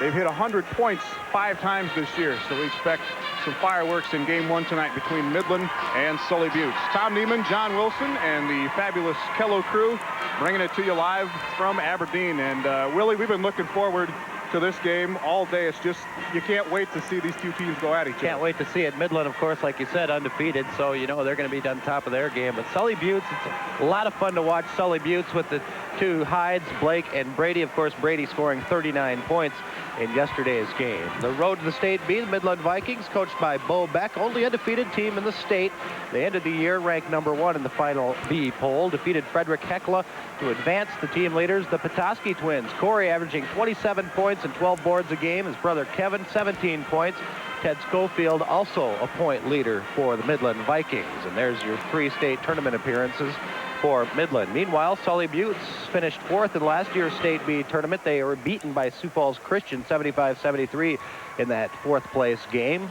They've hit 100 points 5 times this year, so we expect some fireworks in game 1 tonight between Midland and Sully Buttes. Tom Neiman, John Wilson, and the fabulous Kello crew bringing it to you live from Aberdeen. And Willie, we've been looking forward to this game all day. It's just, you can't wait to see these two teams go at each other. Can't wait to see it. Midland, of course, like you said, undefeated, so you know they're going to be on top of their game. But Sully Buttes, it's a lot of fun to watch Sully Buttes with the two Hides, Blake and Brady. Of course, Brady scoring 39 points in yesterday's game. The road to the state B, the Midland Vikings, coached by Bo Beck, only undefeated team in the state. They ended the year ranked #1 in the final B poll, defeated Frederick Hecla to advance. The team leaders, the Petoskey twins, Corey averaging 27 points and 12 boards a game. His brother Kevin, 17 points. Ted Schofield, also a point leader for the Midland Vikings. And there's your 3 state tournament appearances for Midland. Meanwhile, Sully Buttes finished 4th in last year's State B tournament. They were beaten by Sioux Falls Christian 75-73 in that 4th place game.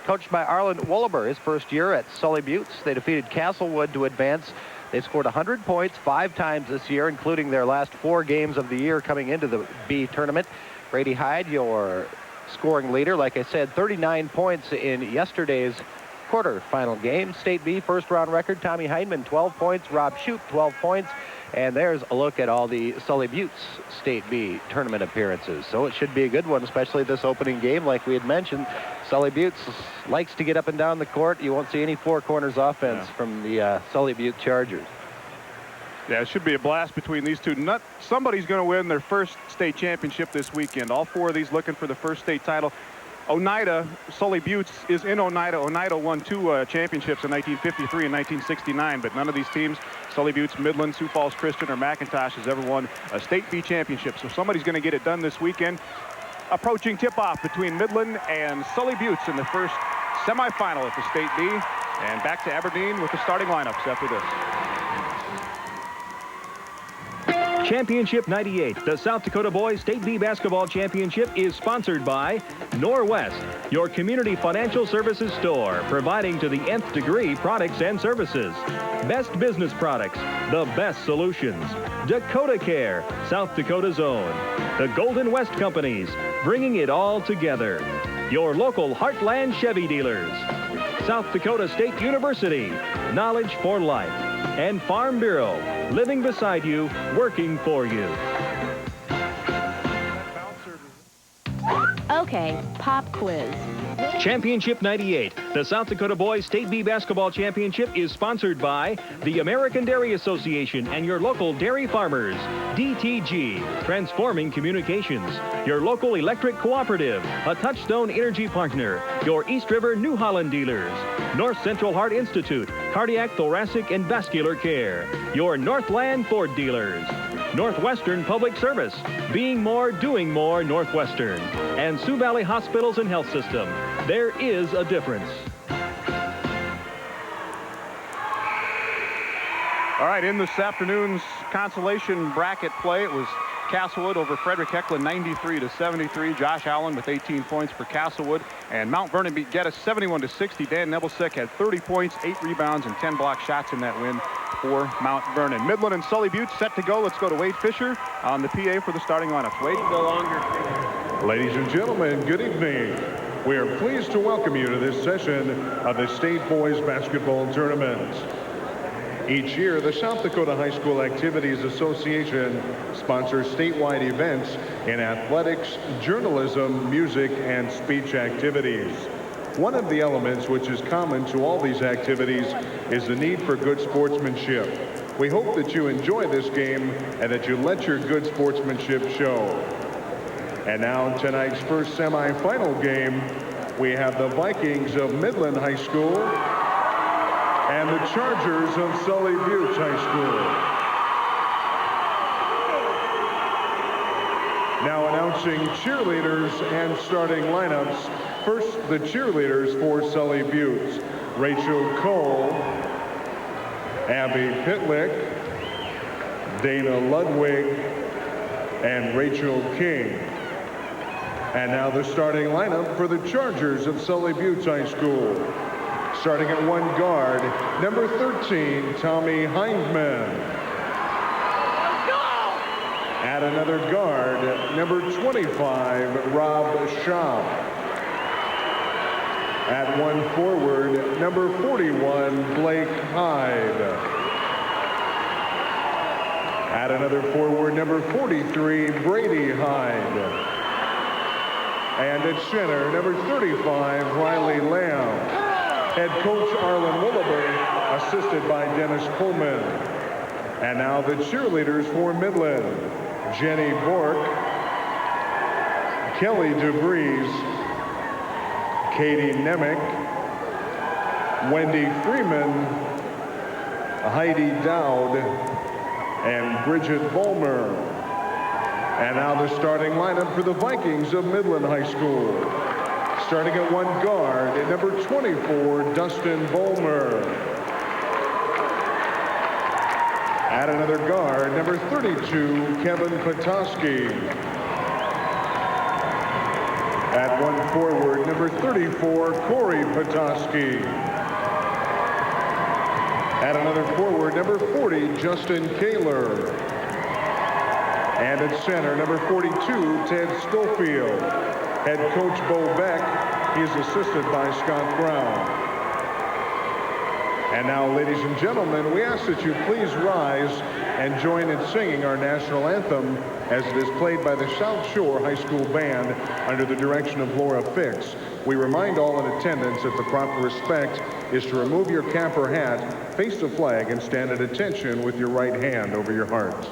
Coached by Arlen Wolleber, his first year at Sully Buttes, they defeated Castlewood to advance. They scored 100 points 5 times this year, including their last 4 games of the year coming into the B tournament. Brady Hyde, your scoring leader, like I said, 39 points in yesterday's quarterfinal game. State B first round record, Tommy Heidemann 12 points, Rob Shoup 12 points, and there's a look at all the Sully Buttes State B tournament appearances. So it should be a good one, especially this opening game. Like we had mentioned, Sully Buttes likes to get up and down the court. You won't see any 4 corners offense from the Sully Butte Chargers. Yeah, it should be a blast between these two. Somebody's going to win their first state championship this weekend. All 4 of these looking for the first state title. Oneida, Sully Buttes is in Oneida. Oneida won 2 championships in 1953 and 1969, but none of these teams, Sully Buttes, Midland, Sioux Falls Christian, or McIntosh, has ever won a state B championship. So somebody's going to get it done this weekend. Approaching tip-off between Midland and Sully Buttes in the first semifinal at the State B. And back to Aberdeen with the starting lineups after this. Championship 98, the South Dakota Boys State B Basketball Championship, is sponsored by Norwest, your community financial services store, providing to the nth degree products and services. Best business products, the best solutions. Dakota Care, South Dakota's own. The Golden West Companies, bringing it all together. Your local Heartland Chevy dealers. South Dakota State University, knowledge for life. And Farm Bureau, living beside you, working for you. Okay, pop quiz. Championship 98, the South Dakota Boys State B Basketball Championship, is sponsored by the American Dairy Association and your local dairy farmers. DTG, transforming communications. Your local electric cooperative, a Touchstone Energy partner. Your East River New Holland dealers. North Central Heart Institute, cardiac, thoracic, and vascular care. Your Northland Ford dealers. Northwestern Public Service, being more, doing more, Northwestern. And Sioux Valley Hospitals and Health System. There is a difference. All right, in this afternoon's consolation bracket play, it was Castlewood over Frederick Hecla 93-73. Josh Allen with 18 points for Castlewood. And Mount Vernon beat Geddes 71-60. Dan Nebelsick had 30 points, 8 rebounds, and 10 block shots in that win for Mount Vernon. Midland and Sully Butte set to go. Let's go to Wade Fisher on the PA for the starting lineups. Wade, go longer. Ladies and gentlemen, good evening. We are pleased to welcome you to this session of the State Boys Basketball Tournament. Each year, the South Dakota High School Activities Association sponsors statewide events in athletics, journalism, music, and speech activities. One of the elements which is common to all these activities is the need for good sportsmanship. We hope that you enjoy this game and that you let your good sportsmanship show. And now, tonight's first semifinal game, we have the Vikings of Midland High School and the Chargers of Sully Butte High School. Now announcing cheerleaders and starting lineups. First, the cheerleaders for Sully Butte. Rachel Cole, Abby Pitlick, Dana Ludwig, and Rachel King. And now the starting lineup for the Chargers of Sully Butte High School. Starting at one guard, number 13, Tommy Hindman. At another guard, number 25, Rob Schaub. At one forward, number 41, Blake Hyde. At another forward, number 43, Brady Hyde. And at center, number 35, Riley Lamb. Head coach Arlen Williber, assisted by Dennis Coleman. And now the cheerleaders for Midland. Jenny Bork, Kelly DeVries, Katie Nemec, Wendy Freeman, Heidi Dowd, and Bridget Volmer. And now the starting lineup for the Vikings of Midland High School. Starting at one guard, at number 24, Dustin Volmer. At another guard, number 32, Kevin Petoskey. At one forward, number 34, Corey Petoskey. At another forward, number 40, Justin Kaler. And at center, number 42, Ted Schofield. Head coach Bo Beck, he is assisted by Scott Brown. And now, ladies and gentlemen, we ask that you please rise and join in singing our national anthem as it is played by the South Shore High School Band under the direction of Laura Fix. We remind all in attendance that the proper respect is to remove your cap or hat, face the flag, and stand at attention with your right hand over your heart.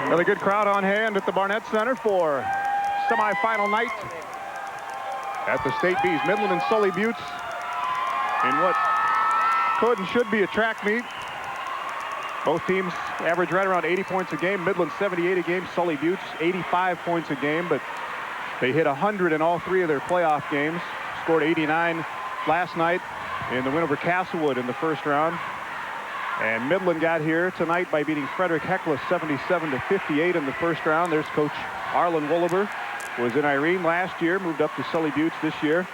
Another good crowd on hand at the Barnett Center for semifinal night at the State B's. Midland and Sully Buttes in what could and should be a track meet. Both teams average right around 80 points a game. Midland 78 a game. Sully Buttes 85 points a game, but they hit 100 in all three of their playoff games. Scored 89 last night in the win over Castlewood in the first round. And Midland got here tonight by beating Frederick Heckler 77-58 in the first round. There's Coach Arlen Williber, was in Irene last year, moved up to Sully Buttes this year.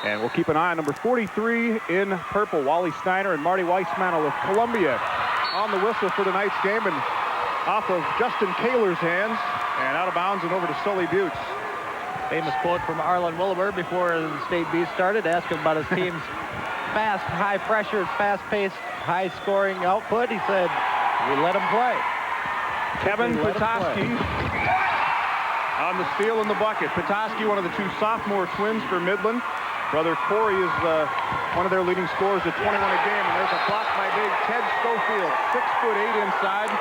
And we'll keep an eye on number 43 in purple, Wally Steiner and Marty Weissmantel of Columbia on the whistle for tonight's game, and off of Justin Kaler's hands and out of bounds and over to Sully Buttes. Famous quote from Arlen Williber before the State B started, asking about his team's fast, high-pressure, fast-paced, high-scoring output. He said, we let him play. Kevin Petoskey on the steal in the bucket. Petoskey, one of the two sophomore twins for Midland. Brother Corey is one of their leading scorers at 21 a game. And there's a block by big Ted Schofield, 6'8" inside.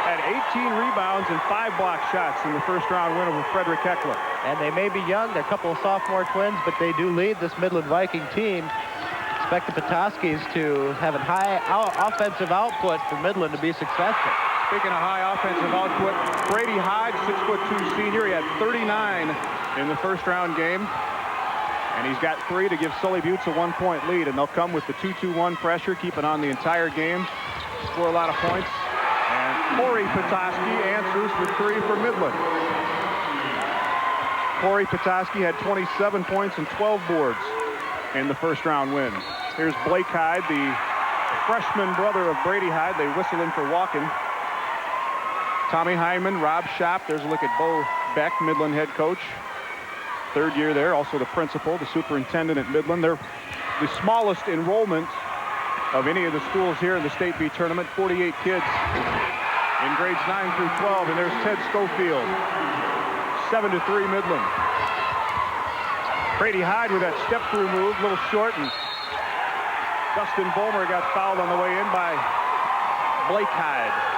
Had 18 rebounds and 5 block shots in the first round win over Frederick Heckler. And they may be young. They're a couple of sophomore twins, but they do lead this Midland Viking team. Expect the Petoskis to have a high offensive output for Midland to be successful. Speaking of high offensive output, Brady Hyde, 6'2" senior. He had 39 in the first round game. And he's got 3 to give Sully Buttes a 1-point lead. And they'll come with the 2-2-1 pressure, keep it on the entire game, score a lot of points. And Corey Petoskey answers with 3 for Midland. Corey Petoskey had 27 points and 12 boards in the first round win. Here's Blake Hyde, the freshman brother of Brady Hyde. They whistle him for walking. Tommy Hyman, Rob Schopp. There's a look at Bo Beck, Midland head coach. Third year there, also the principal, the superintendent at Midland. They're the smallest enrollment of any of the schools here in the State B tournament, 48 kids in grades 9 through 12. And there's Ted Schofield, 7-3 Midland. Brady Hyde with that step-through move, a little short, and Dustin Vollmer got fouled on the way in by Blake Hyde.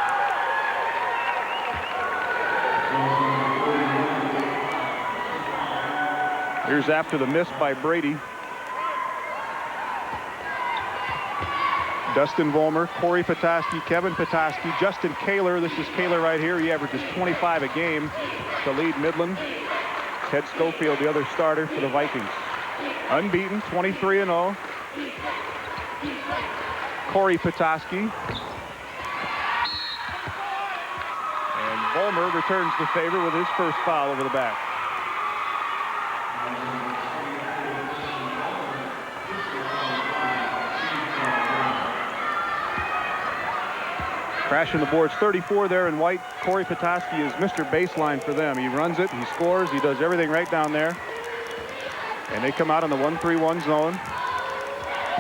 Here's after the miss by Brady. Dustin Vollmer, Corey Petoskey, Kevin Petoskey, Justin Kaler. This is Kaler right here. He averages 25 a game to lead Midland. Ted Schofield, the other starter for the Vikings. Unbeaten, 23-0. Corey Petoskey. And Vollmer returns the favor with his first foul over the back. Crashing the boards, 34 there in white. Corey Petoskey is Mr. Baseline for them. He runs it, he scores, he does everything right down there. And they come out in the 1-3-1 zone.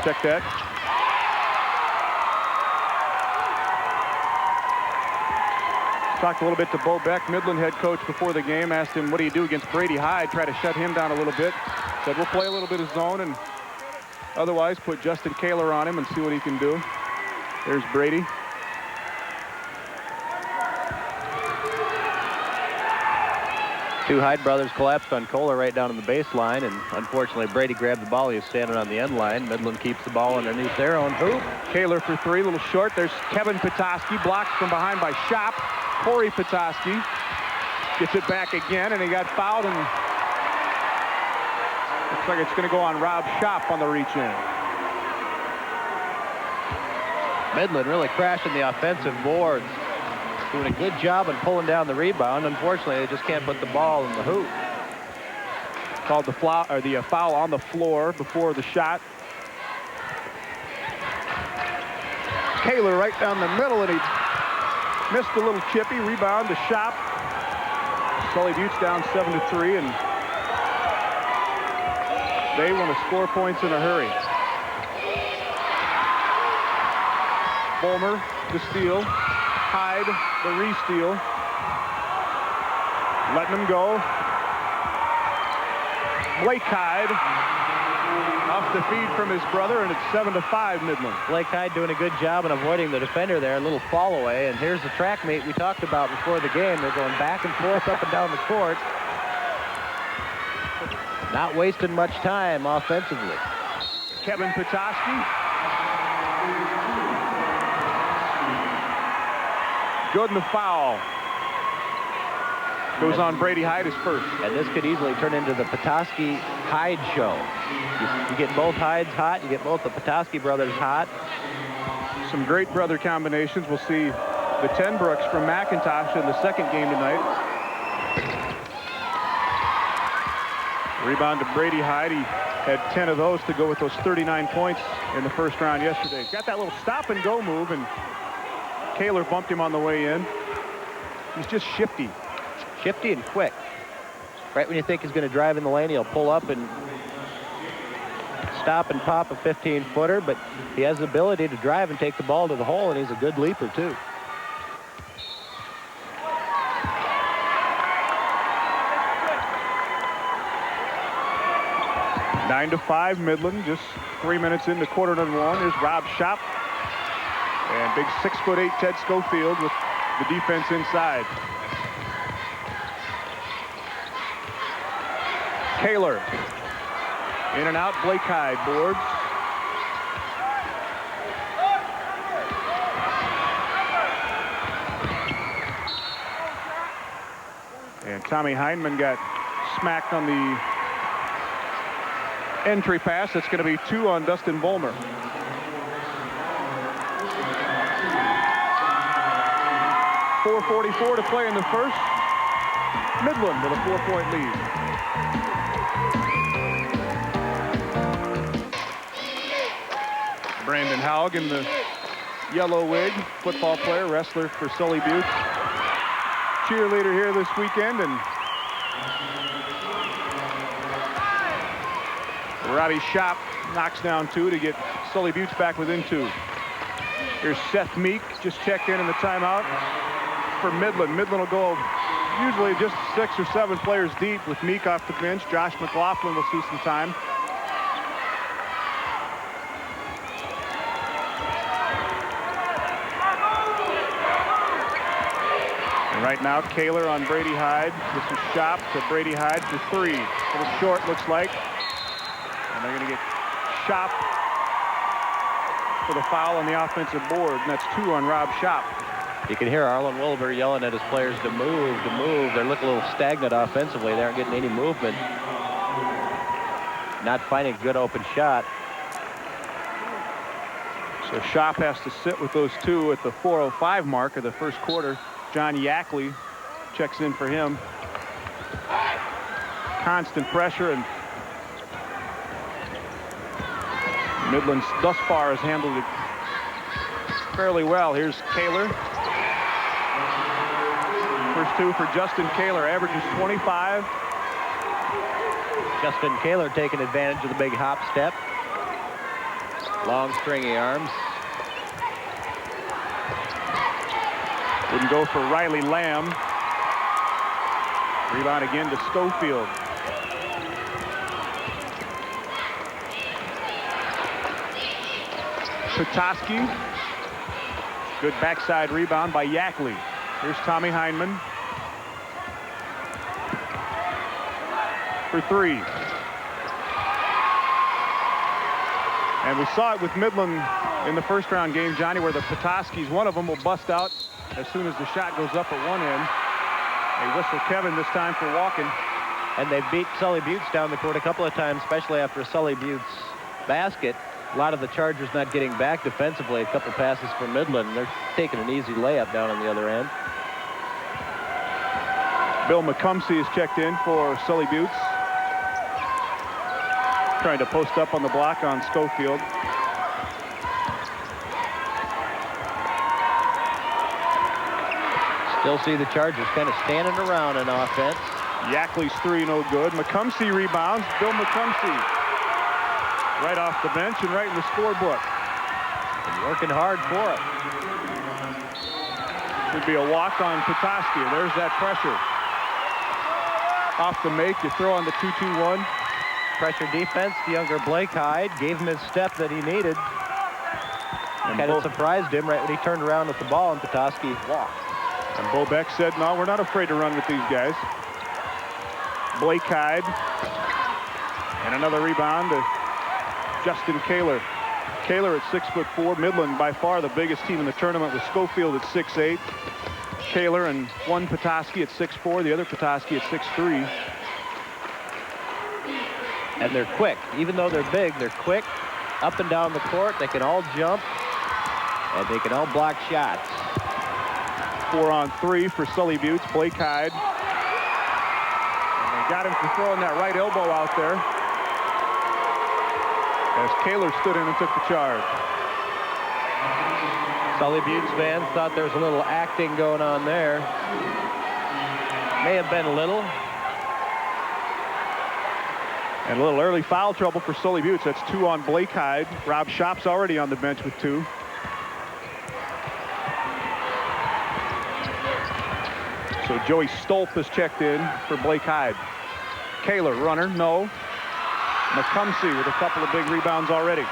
Check that. Talked a little bit to Bo Beck, Midland head coach, before the game. Asked him, what do you do against Brady Hyde? Try to shut him down a little bit. Said, we'll play a little bit of zone and otherwise put Justin Kaler on him and see what he can do. There's Brady. Two Hyde brothers collapsed on Kohler right down on the baseline, and unfortunately Brady grabbed the ball. He was standing on the end line. Midland keeps the ball underneath their own hoop. Kaler for three, a little short. There's Kevin Petoskey, blocked from behind by Schopp. Corey Petoskey gets it back again, and he got fouled, and looks like it's going to go on Rob Schopp on the reach-in. Midland really crashing the offensive boards. Doing a good job in pulling down the rebound. Unfortunately, they just can't put the ball in the hoop. Called the foul on the floor before the shot. Kaler right down the middle, and he missed a little chippy. Rebound to Schopp. Sully Buttes down 7-3, and they want to score points in a hurry. Vollmer, the steal. Hyde, the re-steal. Letting him go. Blake Hyde off the feed from his brother, and it's 7-5 Midland. Blake Hyde doing a good job in avoiding the defender there. A little fall away, and here's the track meet we talked about before the game. They're going back and forth up and down the court. Not wasting much time offensively. Kevin Petoskey. Good in the foul. Goes on Brady Hyde his first. And this could easily turn into the Petoskey Hyde show. You get both Hydes hot, you get both the Petoskey brothers hot. Some great brother combinations. We'll see the Tenbrooks from McIntosh in the second game tonight. Rebound to Brady Hyde. He had 10 of those to go with those 39 points in the first round yesterday. Got that little stop and go move, and Kaler bumped him on the way in. He's just shifty. Shifty and quick. Right when you think he's going to drive in the lane, he'll pull up and stop and pop a 15-footer, but he has the ability to drive and take the ball to the hole, and he's a good leaper, too. Nine to 5 Midland, just 3 minutes into quarter number one. Here's Rob Schopp. And big 6'8" Ted Schofield with the defense inside. Kaler. In and out, Blake Hyde boards. And Tommy Heineman got smacked on the entry pass. That's going to be 2 on Dustin Vollmer. .44 to play in the first. Midland with a 4-point lead. Brandon Haug in the yellow wig, football player, wrestler for Sully Buttes. cheerleader here this weekend, and Robbie Shop knocks down 2 to get Sully Buttes back within 2. Here's Seth Meek, just checked in the timeout for Midland. Midland will go usually just 6 or 7 players deep with Meek off the bench. Josh McLaughlin will see some time. And right now, Kaler on Brady Hyde. This is Shop to Brady Hyde for 3. A little short, looks like. And they're going to get Shop for the foul on the offensive board, and that's 2 on Rob Shop. You can hear Arlen Wilbur yelling at his players to move, to move. They're looking a little stagnant offensively. They aren't getting any movement. Not finding a good open shot. So Shop has to sit with those 2 at the 4:05 mark of the first quarter. John Yackley checks in for him. Constant pressure, and Midland thus far has handled it fairly well. Here's Kaler. First 2 for Justin Kaler, averages 25. Justin Kaler taking advantage of the big hop step. Long stringy arms. Wouldn't go for Riley Lamb. Rebound again to Schofield. Petoskey. Good backside rebound by Yackley. Here's Tommy Heineman for 3. And we saw it with Midland in the first round game, Johnny, where the Petoskys, one of them will bust out as soon as the shot goes up at one end. They whistle Kevin this time for walking. And they've beat Sully Buttes down the court a couple of times, especially after Sully Buttes' basket. A lot of the Chargers not getting back defensively. A couple passes for Midland. They're taking an easy layup down on the other end. Bill McCumsey is checked in for Sully Buttes. Trying to post up on the block on Schofield. Still see the Chargers kind of standing around in offense. Yackley's 3 no good. McCumsey rebounds. Bill McCumsey right off the bench and right in the scorebook. And working hard for it. Should be a walk on Petoskey. There's that pressure. Off the make, you throw on the 2-2-1. Pressure defense. The younger Blake Hyde gave him his step that he needed. And kind of surprised him right when he turned around with the ball, and Petoskey walked. And Bo Beck said, no, we're not afraid to run with these guys. Blake Hyde. And another rebound to Justin Kaler. Kaler at 6'4". Midland by far the biggest team in the tournament with Schofield at 6'8". Kaler and one Petoskey at 6'4", the other Petoskey at 6'3". And they're quick. Even though they're big, they're quick. Up and down the court. They can all jump. And they can all block shots. 4 on 3 for Sully Buttes. Blake Hyde. And they got him for throwing that right elbow out there as Kaler stood in and took the charge. Sully Buttes fans thought there was a little acting going on there. May have been a little. And a little early foul trouble for Sully Buttes. That's 2 on Blake Hyde. Rob Shop's already on the bench with 2. So Joey Stolp is checked in for Blake Hyde. Kaler, runner, no. McCumsey with a couple of big rebounds already.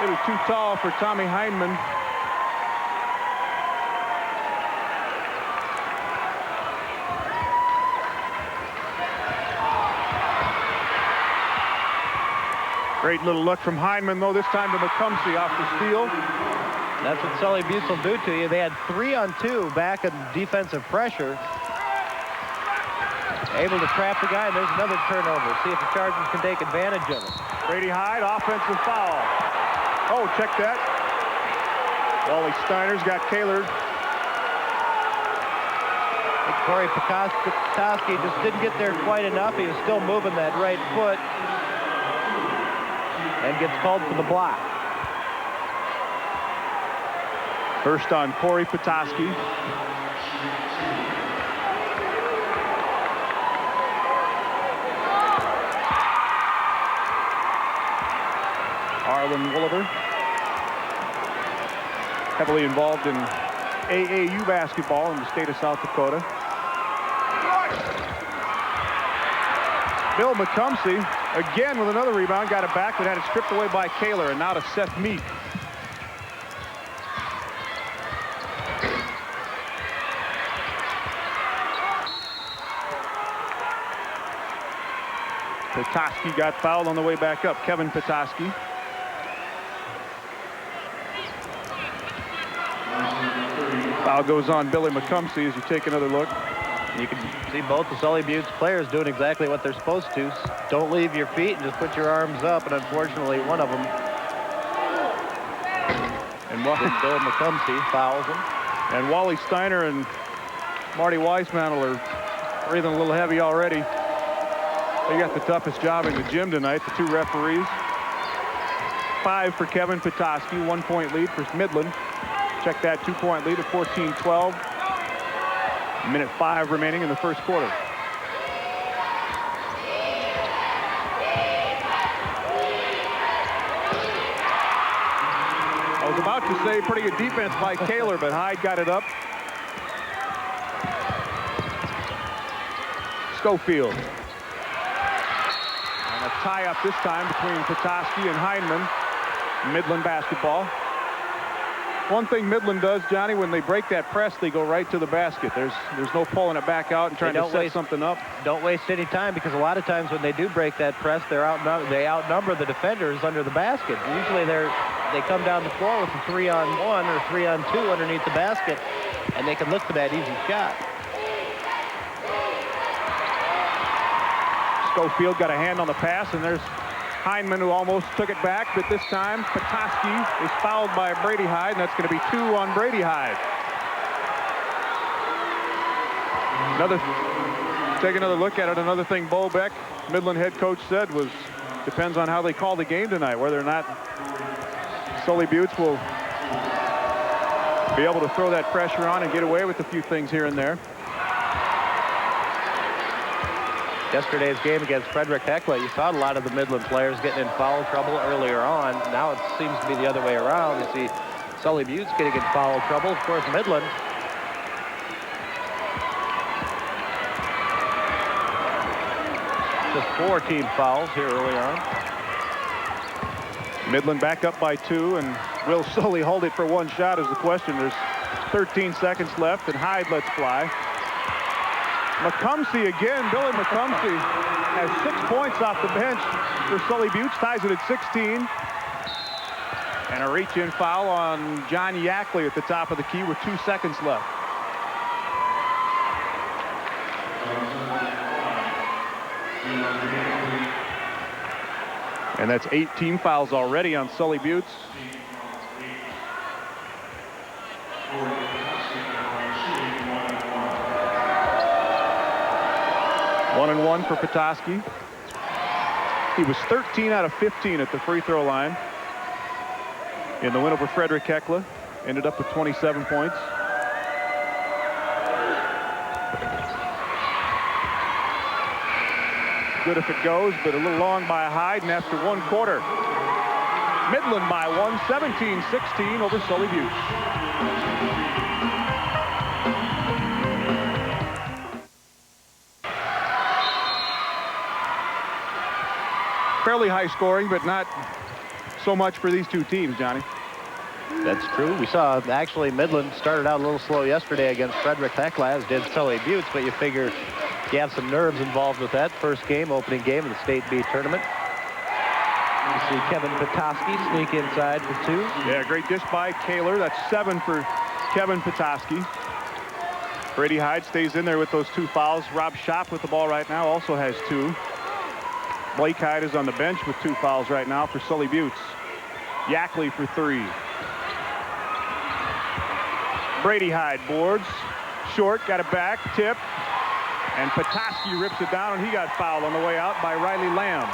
It was too tall for Tommy Heineman. Great little look from Heineman, though, this time to McCumsey off the steal. That's what Sully Buttes will do to you. They had 3 on 2 back in defensive pressure. Able to trap the guy, and there's another turnover. See if the Chargers can take advantage of it. Brady Hyde, offensive foul. Oh, check that. Wally Steiner's got Kaler. Corey Petoskey just didn't get there quite enough. He was still moving that right foot. And gets called for the block. First on Corey Petoskey. Arlen Wolliver, heavily involved in AAU basketball in the state of South Dakota. Bill McCumsey, again with another rebound, got it back, but had it stripped away by Kaler, and now to Seth Meek. Petoskey got fouled on the way back up. Kevin Petoskey. Foul goes on Billy McCumsey as you take another look. You can see both the Sully Buttes players doing exactly what they're supposed to. Don't leave your feet and just put your arms up. And unfortunately, one of them, and Bill McCumsey, fouls him. And Wally Steiner and Marty Weissmantel are breathing a little heavy already. They got the toughest job in the gym tonight, the two referees. 5 for Kevin Petoskey, 1-point lead for Midland. Check that 2-point lead at 14-12. Minute 5 remaining in the first quarter. I was about to say pretty good defense by Kaler, but Hyde got it up. Schofield. And a tie-up this time between Petoskey and Heineman. Midland basketball. One thing Midland does, Johnny, when they break that press, they go right to the basket. There's no pulling it back out and trying to set something up. Don't waste any time, because a lot of times when they do break that press, they outnumber the defenders under the basket. Usually they come down the floor with a 3-on-1 or 3-on-2 underneath the basket, and they can look for that easy shot. Schofield got a hand on the pass, and there's Heineman, who almost took it back, but this time Petoskey is fouled by Brady Hyde, and that's going to be 2 on Brady Hyde. Take another look at it. Another thing Bo Beck, Midland head coach, said was depends on how they call the game tonight, whether or not Sully Buttes will be able to throw that pressure on and get away with a few things here and there. Yesterday's game against Frederick Hecla, you saw a lot of the Midland players getting in foul trouble earlier on. Now it seems to be the other way around. You see Sully Buttes getting in foul trouble. Of course, Midland. Just 4 team fouls here early on. Midland back up by 2, and will Sully hold it for one shot is the question. There's 13 seconds left, and Hyde lets fly. McCumsey again. Billy McCumsey has 6 points off the bench for Sully Buttes, ties it at 16. And a reach-in foul on John Yackley at the top of the key with 2 seconds left. And that's 8 team fouls already on Sully Buttes. One and one for Petoskey. He was 13 out of 15 at the free throw line in the win over Frederick Hecla. Ended up with 27 points. Good if it goes, but a little long by Hyde, and after 1 quarter, Midland by 1, 17-16 over Sully Buttes. Fairly high scoring, but not so much for these two teams, Johnny. That's true. We saw actually Midland started out a little slow yesterday against Frederick Hecla, as did Sully Buttes, but you figure you have some nerves involved with that first game, opening game of the State B tournament. You see Kevin Petoskey sneak inside for 2. Yeah, great dish by Kaler. That's 7 for Kevin Petoskey. Brady Hyde stays in there with those 2 fouls. Rob Schopp with the ball right now also has 2. Blake Hyde is on the bench with 2 fouls right now for Sully Buttes. Yackley for 3. Brady Hyde boards. Short, got it back, tip. And Petoskey rips it down, and he got fouled on the way out by Riley Lamb.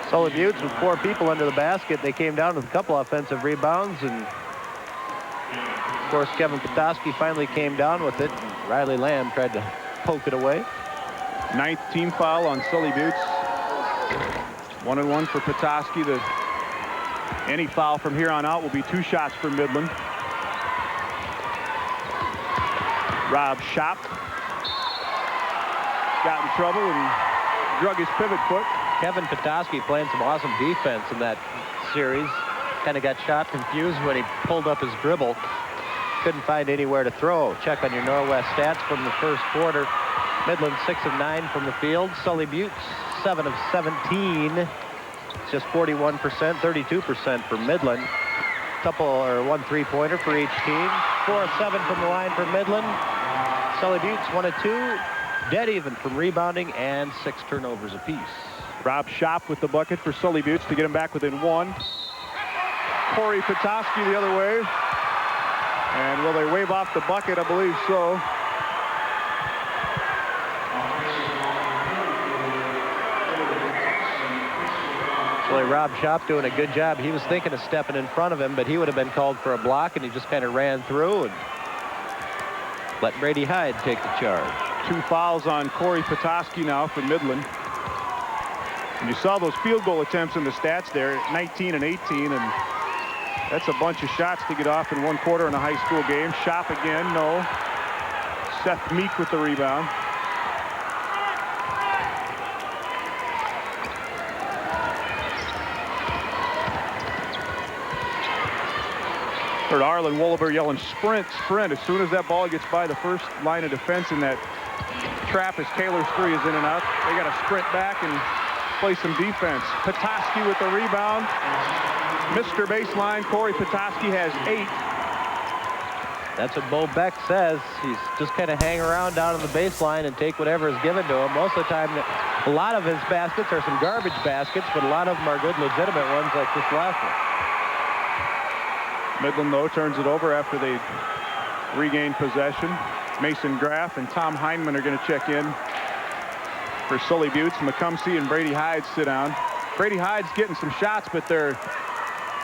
Sully Buttes with 4 people under the basket. They came down with a couple offensive rebounds, and of course Kevin Petoskey finally came down with it. Riley Lamb tried to poke it away. 9th team foul on Sully Buttes. 1-1 for Petoskey. Any foul from here on out will be 2 shots for Midland. Rob Schopp got in trouble and drug his pivot foot. Kevin Petoskey playing some awesome defense in that series. Kind of got shot confused when he pulled up his dribble. Couldn't find anywhere to throw. Check on your Norwest stats from the first quarter. Midland 6 of 9 from the field. Sully Buttes 7 of 17. It's just 41%, 32% for Midland. One 3-pointer for each team. 4 of 7 from the line for Midland. Sully Buttes 1 of 2. Dead even from rebounding and 6 turnovers apiece. Rob Schopp with the bucket for Sully Buttes to get him back within 1. Corey Petoskey the other way. And will they wave off the bucket? I believe so. Boy, Rob Schopp doing a good job. He was thinking of stepping in front of him, but he would have been called for a block, and he just kind of ran through and let Brady Hyde take the charge. 2 fouls on Corey Petoskey now for Midland. And you saw those field goal attempts in the stats there, 19 and 18, and that's a bunch of shots to get off in 1 quarter in a high school game. Schopp again, no. Seth Meek with the rebound. Heard Arlen Wolleber yelling sprint, sprint as soon as that ball gets by the first line of defense in that trap as Taylor's 3 is in and out. They got to sprint back and play some defense. Petoskey with the rebound. Mr. Baseline, Corey Petoskey has 8. That's what Bo Beck says. He's just kind of hang around down on the baseline and take whatever is given to him. Most of the time, a lot of his baskets are some garbage baskets, but a lot of them are good, legitimate ones like this last one. Midland, though, turns it over after they regain possession. Mason Graff and Tom Heineman are going to check in for Sully Buttes. McCumsey and Brady Hyde sit down. Brady Hyde's getting some shots, but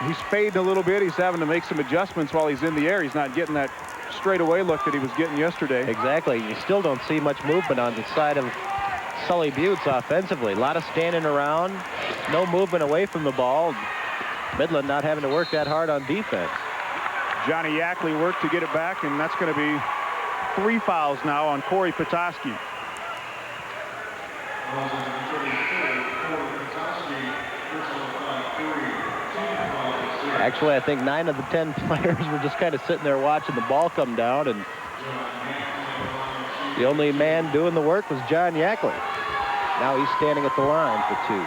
he's fading a little bit. He's having to make some adjustments while he's in the air. He's not getting that straightaway look that he was getting yesterday. Exactly. You still don't see much movement on the side of Sully Buttes offensively. A lot of standing around, no movement away from the ball. Midland not having to work that hard on defense. Johnny Yackley worked to get it back, and that's going to be 3 fouls now on Corey Petoskey. Actually, I think 9 of the 10 players were just kind of sitting there watching the ball come down, and the only man doing the work was John Yackley. Now he's standing at the line for 2.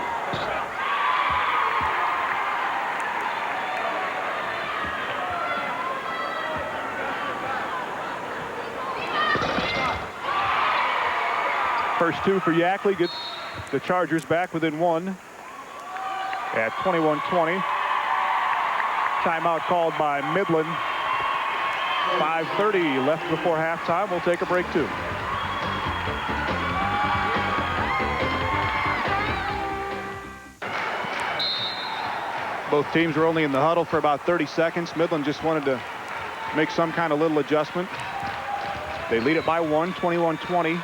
First 2 for Yackley gets the Chargers back within 1 at 21-20. Timeout called by Midland. 5:30 left before halftime. We'll take a break too. Both teams were only in the huddle for about 30 seconds. Midland just wanted to make some kind of little adjustment. They lead it by 1, 21-20.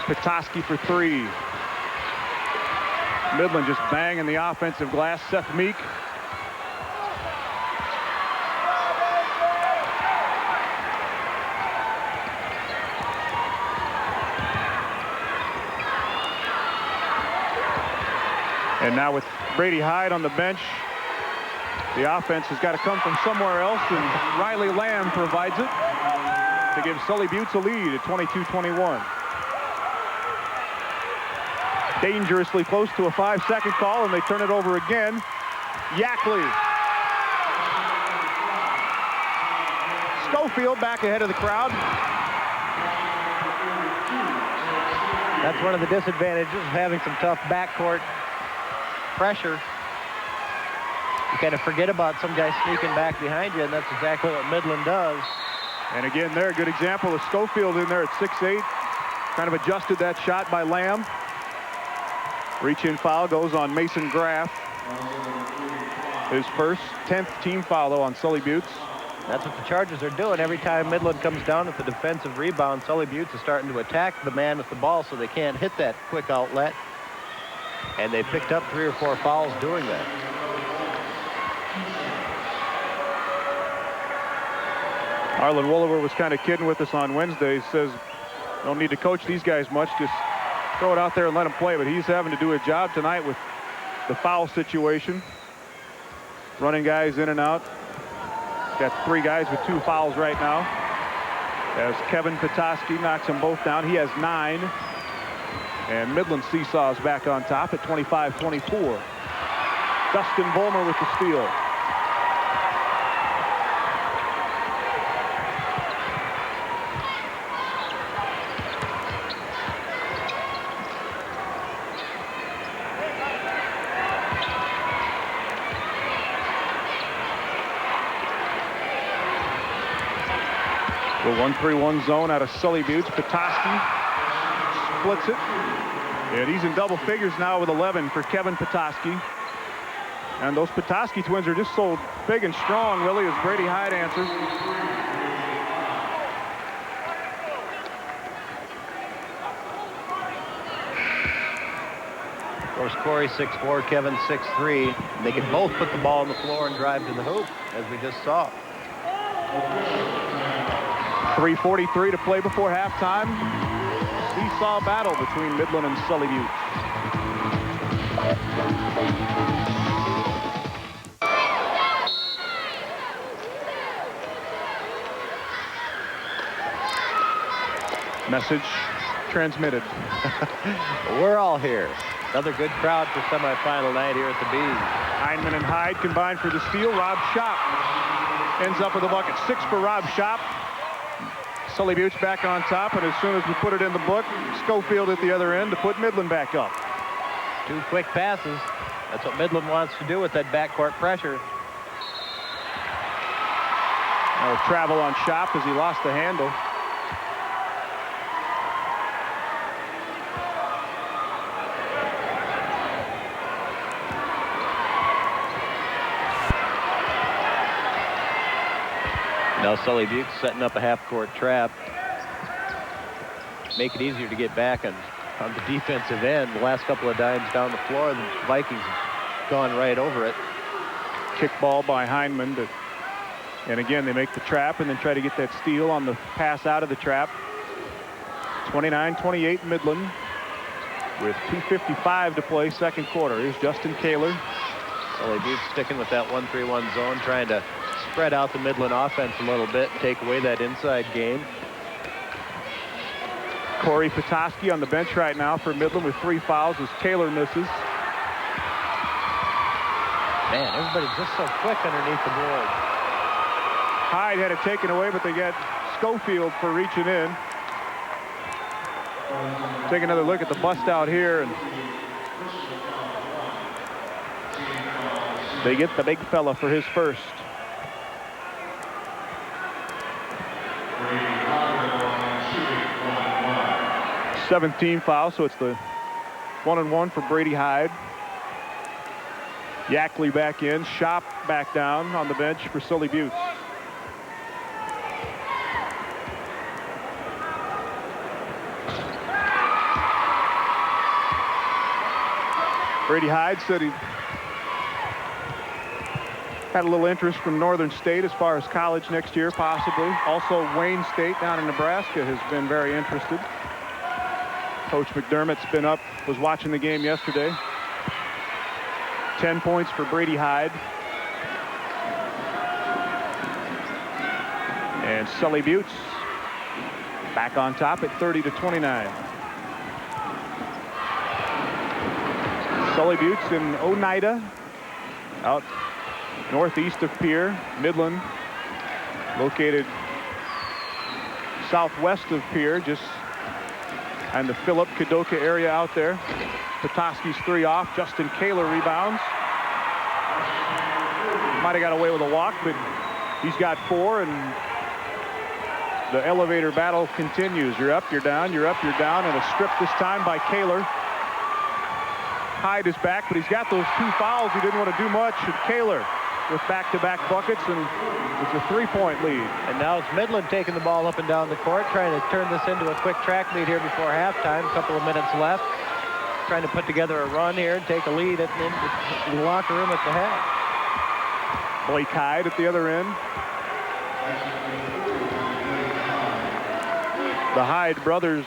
Petoskey for 3. Midland just banging the offensive glass. Seth Meek. And now with Brady Hyde on the bench, the offense has got to come from somewhere else, and Riley Lamb provides it to give Sully Buttes a lead at 22-21. Dangerously close to a 5-second call, and they turn it over again. Yackley. Schofield back ahead of the crowd. That's one of the disadvantages of having some tough backcourt pressure. You kind of forget about some guy sneaking back behind you, and that's exactly what Midland does. And again, there, a good example of Schofield in there at 6'8", Kind of adjusted that shot by Lamb. Reach-in foul goes on Mason Graff. His first 10th team foul, though, on Sully Buttes. That's what the Chargers are doing. Every time Midland comes down with the defensive rebound, Sully Buttes is starting to attack the man with the ball so they can't hit that quick outlet. And they picked up 3 or 4 fouls doing that. Arlen Woliver was kind of kidding with us on Wednesday. He says, don't need to coach these guys much. Just throw it out there and let them play. But he's having to do a job tonight with the foul situation. Running guys in and out. Got 3 guys with 2 fouls right now. As Kevin Petoskey knocks them both down. He has 9. And Midland seesaws back on top at 25-24. Dustin Vollmer with the steal. The 1-3-1 zone out of Sully Buttes. Petoskey splits it. And he's in double figures now with 11 for Kevin Petoskey. And those Petoskey twins are just so big and strong, really, as Brady Hyde answers. Of course, Corey 6'4", Kevin 6'3". They can both put the ball on the floor and drive to the hoop, as we just saw. 3:43 to play before halftime. Seesaw battle between Midland and Sully Buttes. Message transmitted. We're all here. Another good crowd for semifinal night here at the Bees. Hyndman and Hyde combined for the steal. Rob Schopp ends up with a bucket. 6 for Rob Schopp. Sully Buttes back on top, and as soon as we put it in the book, Schofield at the other end to put Midland back up. 2 quick passes. That's what Midland wants to do with that backcourt pressure. Now travel on Schopp as he lost the handle. Now Sully Buttes setting up a half-court trap. Make it easier to get back on the defensive end. The last couple of dimes down the floor, the Vikings have gone right over it. Kick ball by Hyndman. And again, they make the trap and then try to get that steal on the pass out of the trap. 29-28 Midland with 2:55 to play second quarter. Here's Justin Kaler. Sully Buttes sticking with that 1-3-1 zone, trying to spread out the Midland offense a little bit, take away that inside game. Corey Petoskey on the bench right now for Midland with 3 fouls as Kaler misses. Man, everybody's just so quick underneath the board. Hyde had it taken away, but they get Schofield for reaching in. Take another look at the bust out here, and they get the big fella for his first. 17 foul, so it's the 1-and-1 for Brady Hyde. Yackley back in, Schopp back down on the bench for Sully Buttes. Brady Hyde said he had a little interest from Northern State as far as college next year, possibly. Also, Wayne State down in Nebraska has been very interested. Coach McDermott's been up, was watching the game yesterday. 10 points for Brady Hyde. And Sully Buttes back on top at 30-29. Sully Buttes in Oneida, out northeast of Pierre. Midland located southwest of Pierre, just and the Philip Kadoka area out there. Petoskey's 3 off. Justin Kaler rebounds. Might have got away with a walk, but he's got 4, and the elevator battle continues. You're up, you're down, you're up, you're down, and a strip this time by Kaler. Hyde is back, but he's got those 2 fouls. He didn't want to do much. And Kaler with back-to-back buckets, and it's a 3-point lead. And now it's Midland taking the ball up and down the court, trying to turn this into a quick track meet here before halftime. A couple of minutes left. Trying to put together a run here and take a lead in the locker room at the half. Blake Hyde at the other end. The Hyde brothers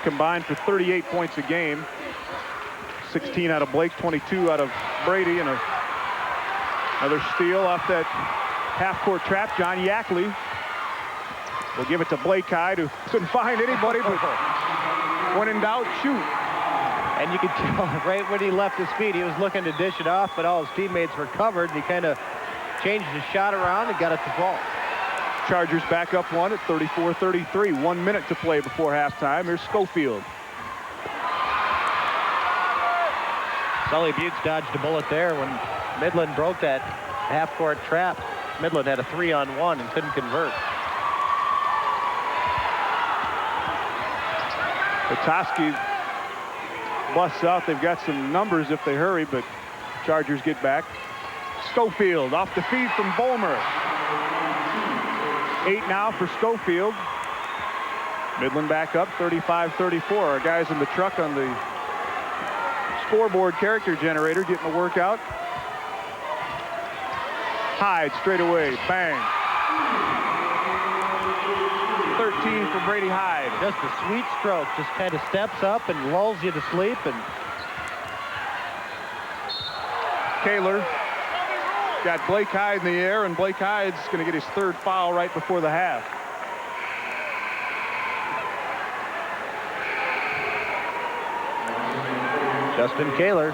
combined for 38 points a game. 16 out of Blake, 22 out of Brady, and another steal off that half-court trap. John Yackley will give it to Blake Hyde, who couldn't find anybody, but when in doubt, shoot. And you could tell right when he left his feet, he was looking to dish it off, but all his teammates were covered. He kind of changed his shot around and got it to fall. Chargers back up one at 34-33. 1 minute to play before halftime. Here's Schofield. Sully Buttes dodged a bullet there when Midland broke that half-court trap. Midland had a 3-on-1 and couldn't convert. Petoskey busts out. They've got some numbers if they hurry, but Chargers get back. Schofield off the feed from Bulmer. 8 now for Schofield. Midland back up 35-34. Our guys in the truck on the scoreboard character generator getting the workout. Hyde straight away. Bang. 13 for Brady Hyde. Just a sweet stroke. Just kind of steps up and lulls you to sleep. And Kaler got Blake Hyde in the air, and Blake Hyde's going to get his 3rd foul right before the half. Justin Kaler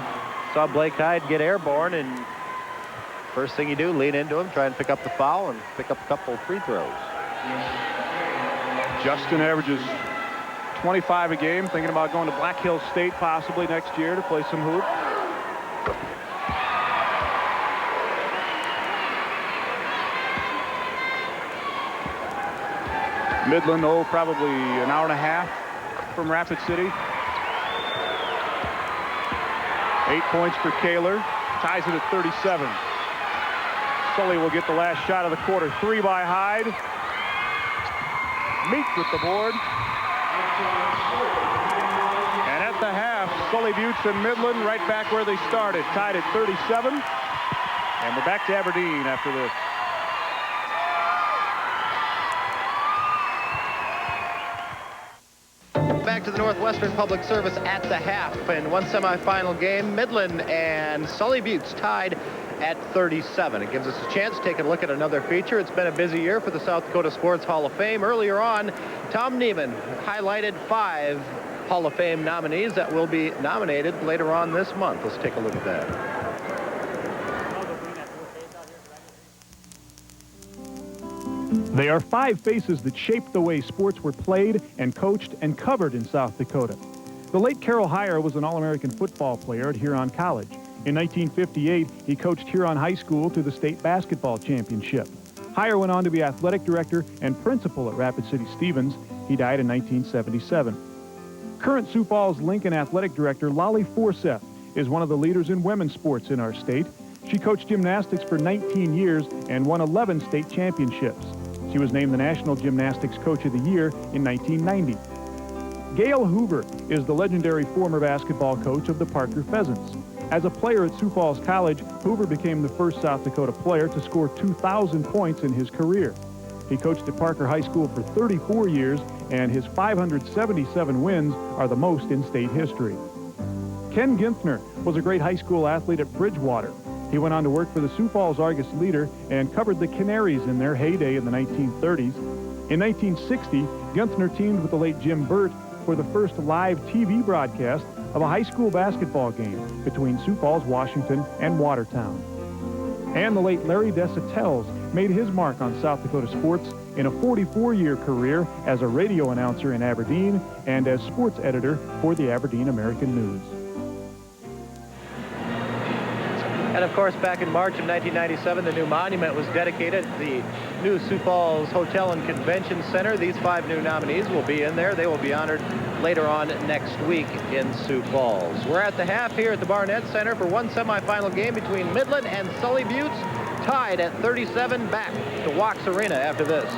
saw Blake Hyde get airborne, and first thing you do, lean into him, try and pick up the foul and pick up a couple of free throws. Justin averages 25 a game, thinking about going to Black Hills State possibly next year to play some hoop. Midland, probably an hour and a half from Rapid City. 8 points for Kaler, ties it at 37. Sully will get the last shot of the quarter. 3 by Hyde. Meek with the board. And at the half, Sully Buttes and Midland right back where they started, tied at 37. And we're back to Aberdeen after this. Back to the Northwestern Public Service at the half. In one semifinal game, Midland and Sully Buttes tied at 37. It gives us a chance to take a look at another feature. It's been a busy year for the South Dakota Sports Hall of Fame. Earlier on, Tom Neiman highlighted 5 Hall of Fame nominees that will be nominated later on this month. Let's take a look at that. They are 5 faces that shaped the way sports were played and coached and covered in South Dakota. The late Carroll Heyer was an All-American football player at Huron College. In 1958, he coached Huron High School to the state basketball championship. Heyer went on to be athletic director and principal at Rapid City Stevens. He died in 1977. Current Sioux Falls Lincoln athletic director Lolly Forseth is one of the leaders in women's sports in our state. She coached gymnastics for 19 years and won 11 state championships. She was named the National Gymnastics Coach of the Year in 1990. Gail Hoover is the legendary former basketball coach of the Parker Pheasants. As a player at Sioux Falls College, Hoover became the first South Dakota player to score 2,000 points in his career. He coached at Parker High School for 34 years, and his 577 wins are the most in state history. Ken Ginthner was a great high school athlete at Bridgewater. He went on to work for the Sioux Falls Argus Leader and covered the Canaries in their heyday in the 1930s. In 1960, Ginthner teamed with the late Jim Burt for the first live TV broadcast of a high school basketball game between Sioux Falls, Washington, and Watertown. And the late Larry Desautel made his mark on South Dakota sports in a 44-year career as a radio announcer in Aberdeen and as sports editor for the Aberdeen American News. And of course, back in March of 1997, the new monument was dedicated at the new Sioux Falls Hotel and Convention Center. These 5 new nominees will be in there. They will be honored later on next week in Sioux Falls. We're at the half here at the Barnett Center for one semifinal game between Midland and Sully Buttes, tied at 37. Back to Wax Arena after this.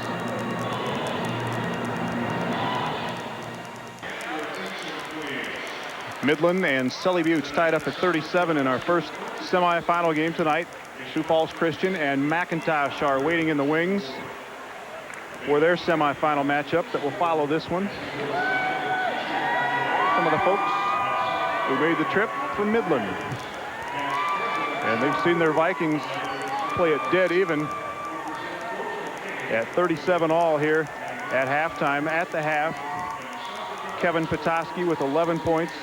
Midland and Sully Buttes tied up at 37 in our first semifinal game tonight. Sioux Falls Christian and McIntosh are waiting in the wings for their semifinal matchup that will follow this one. Some of the folks who made the trip from Midland. And they've seen their Vikings play it dead even at 37 all here at halftime. At the half, Kevin Petoskey with 11 points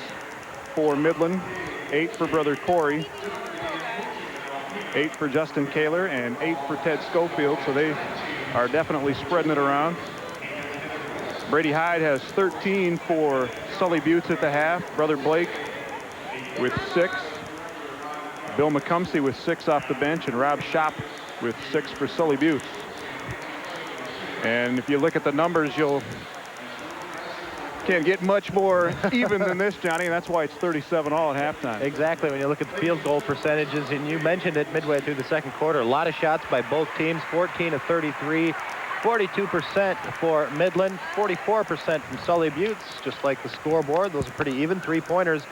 for Midland, 8 for brother Corey, 8 for Justin Kaler, and 8 for Ted Schofield, so they are definitely spreading it around. Brady Hyde has 13 for Sully Buttes at the half. Brother Blake with 6. Bill McCumsey with 6 off the bench, and Rob Schopp with 6 for Sully Buttes. And if you look at the numbers, can't get much more even than this, Johnny, and that's why it's 37 all at halftime. Exactly. When you look at the field goal percentages, and you mentioned it midway through the second quarter, a lot of shots by both teams, 14 of 33, 42% for Midland, 44% from Sully Buttes, just like the scoreboard. Those are pretty even. 3-pointers,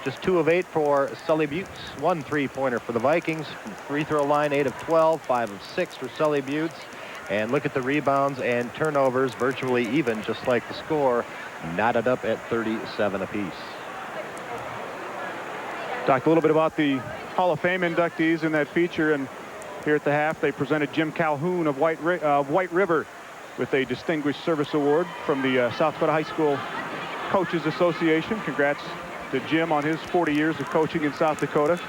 just 2 of 8 for Sully Buttes, 1 3-pointer for the Vikings. From the free throw line, 8 of 12, 5 of 6 for Sully Buttes. And look at the rebounds and turnovers, virtually even, just like the score, knotted up at 37 apiece. Talked a little bit about the Hall of Fame inductees in that feature, and here at the half they presented Jim Calhoun of White River with a Distinguished Service Award from the South Dakota High School Coaches Association. Congrats to Jim on his 40 years of coaching in South Dakota.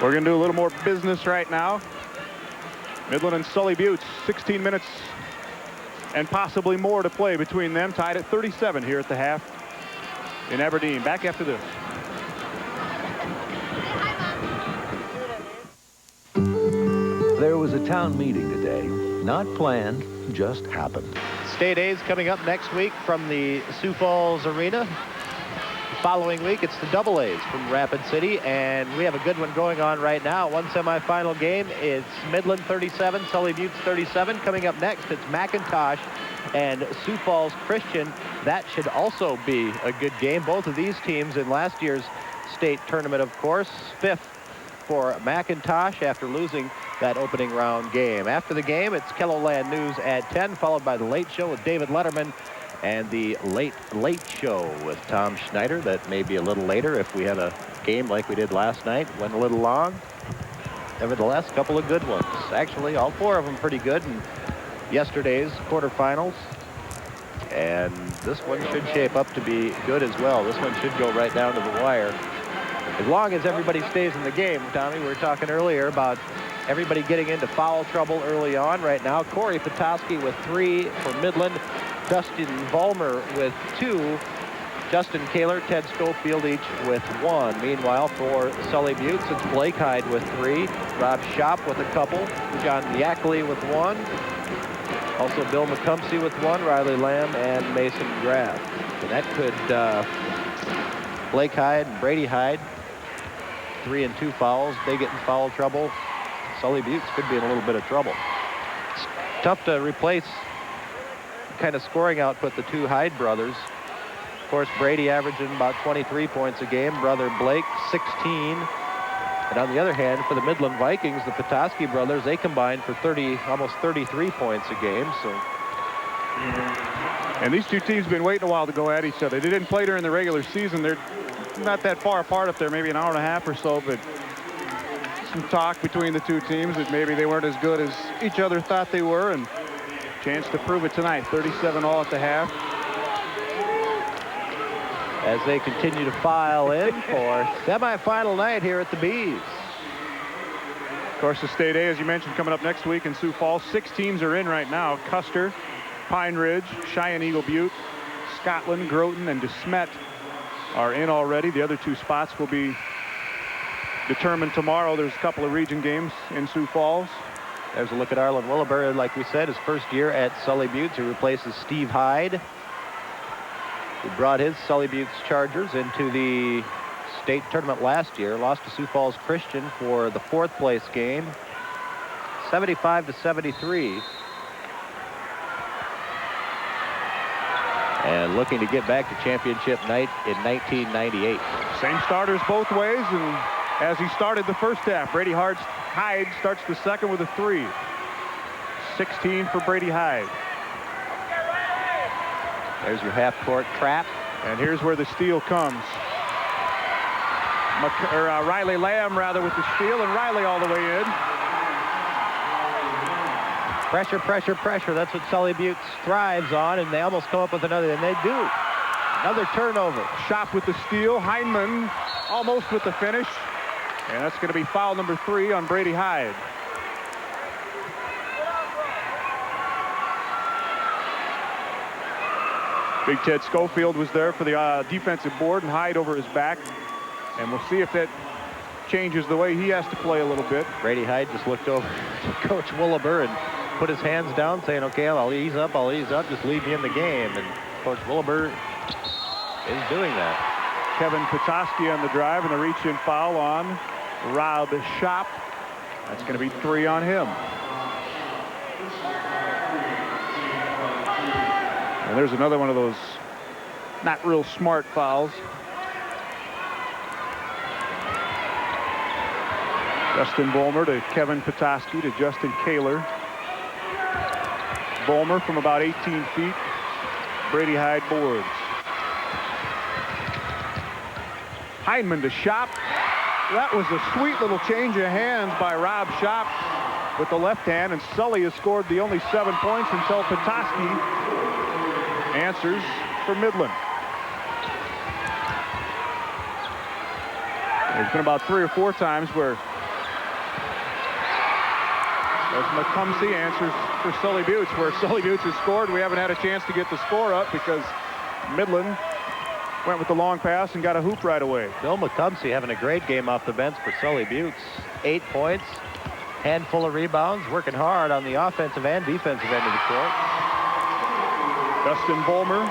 We're going to do a little more business right now. Midland and Sully Buttes, 16 minutes and possibly more to play between them, tied at 37 here at the half in Aberdeen. Back after this. There was a town meeting today, not planned, just happened. State A's coming up next week from the Sioux Falls Arena. The following week, it's the Double A's from Rapid City, and we have a good one going on right now. One semifinal game. It's Midland 37, Sully Buttes 37. Coming up next, it's McIntosh and Sioux Falls Christian. That should also be a good game. Both of these teams in last year's state tournament, of course. 5th for McIntosh after losing that opening round game. After the game, it's KELOLAND News at 10, followed by the Late Show with David Letterman and the Late Show with Tom Schneider. That may be a little later if we had a game like we did last night. Went a little long. Nevertheless, a couple of good ones. Actually, all 4 of them pretty good in yesterday's quarterfinals. And this one should shape up to be good as well. This one should go right down to the wire. As long as everybody stays in the game, Tommy, we were talking earlier about everybody getting into foul trouble early on. Right now, Corey Petoskey with 3 for Midland. Dustin Vollmer with 2. Justin Kaler, Ted Schofield each with 1. Meanwhile, for Sully Buttes, it's Blake Hyde with 3. Rob Schopp with a couple. John Yackley with 1. Also Bill McCumsey with 1. Riley Lamb and Mason Graff. And that could Blake Hyde and Brady Hyde, 3 and 2 fouls. They get in foul trouble. Sully Buttes could be in a little bit of trouble. It's tough to replace kind of scoring output the 2 Hyde brothers. Of course, Brady averaging about 23 points a game. Brother Blake, 16. And on the other hand, for the Midland Vikings, the Petoskey brothers, they combined for almost 33 points a game. So. And these 2 teams have been waiting a while to go at each other. They didn't play during the regular season. They're not that far apart up there, maybe an hour and a half or so, but some talk between the 2 teams that maybe they weren't as good as each other thought they were, and chance to prove it tonight. 37 all at the half. As they continue to file in for semifinal night here at the Bees. Of course, the State A, as you mentioned, coming up next week in Sioux Falls. 6 teams are in right now. Custer, Pine Ridge, Cheyenne Eagle Butte, Scotland, Groton, and DeSmet are in already. The other 2 spots will be determined tomorrow. There's a couple of region games in Sioux Falls. There's a look at Arlen Williber, like we said, his first year at Sully Buttes, who replaces Steve Hyde, who brought his Sully Buttes Chargers into the state tournament last year. Lost to Sioux Falls Christian for the 4th place game, 75-73. And looking to get back to championship night in 1998. Same starters both ways, and as he started the first half, Brady Hyde starts the second with a 3. 16 for Brady Hyde. There's your half-court trap. And here's where the steal comes. Riley Lamb, rather, with the steal, and Riley all the way in. Pressure, pressure, pressure. That's what Sully Buttes thrives on, and they almost come up with another, and they do. Another turnover. Shop with the steal. Heineman almost with the finish. And that's going to be foul number 3 on Brady Hyde. Big Ted Schofield was there for the defensive board, and Hyde over his back. And we'll see if that changes the way he has to play a little bit. Brady Hyde just looked over to Coach Williber and put his hands down, saying, okay, I'll ease up, just leave me in the game. And Coach Williber is doing that. Kevin Petoskey on the drive, and the reach-in foul on Rob Shop. That's going to be 3 on him. And there's another one of those not real smart fouls. Justin Vollmer to Kevin Petoskey to Justin Kaler. Vollmer from about 18 feet. Brady Hyde boards. Heineman to Shop. That was a sweet little change of hands by Rob Shop with the left hand, and Sully has scored the only 7 points until Petoskey answers for Midland. There's been about 3 or 4 times where as McCumsey answers for Sully Buttes, where Sully Buttes has scored. We haven't had a chance to get the score up because Midland went with the long pass and got a hoop right away. Bill McCumsey having a great game off the bench for Sully Buttes. 8 points, handful of rebounds, working hard on the offensive and defensive end of the court. Dustin Vollmer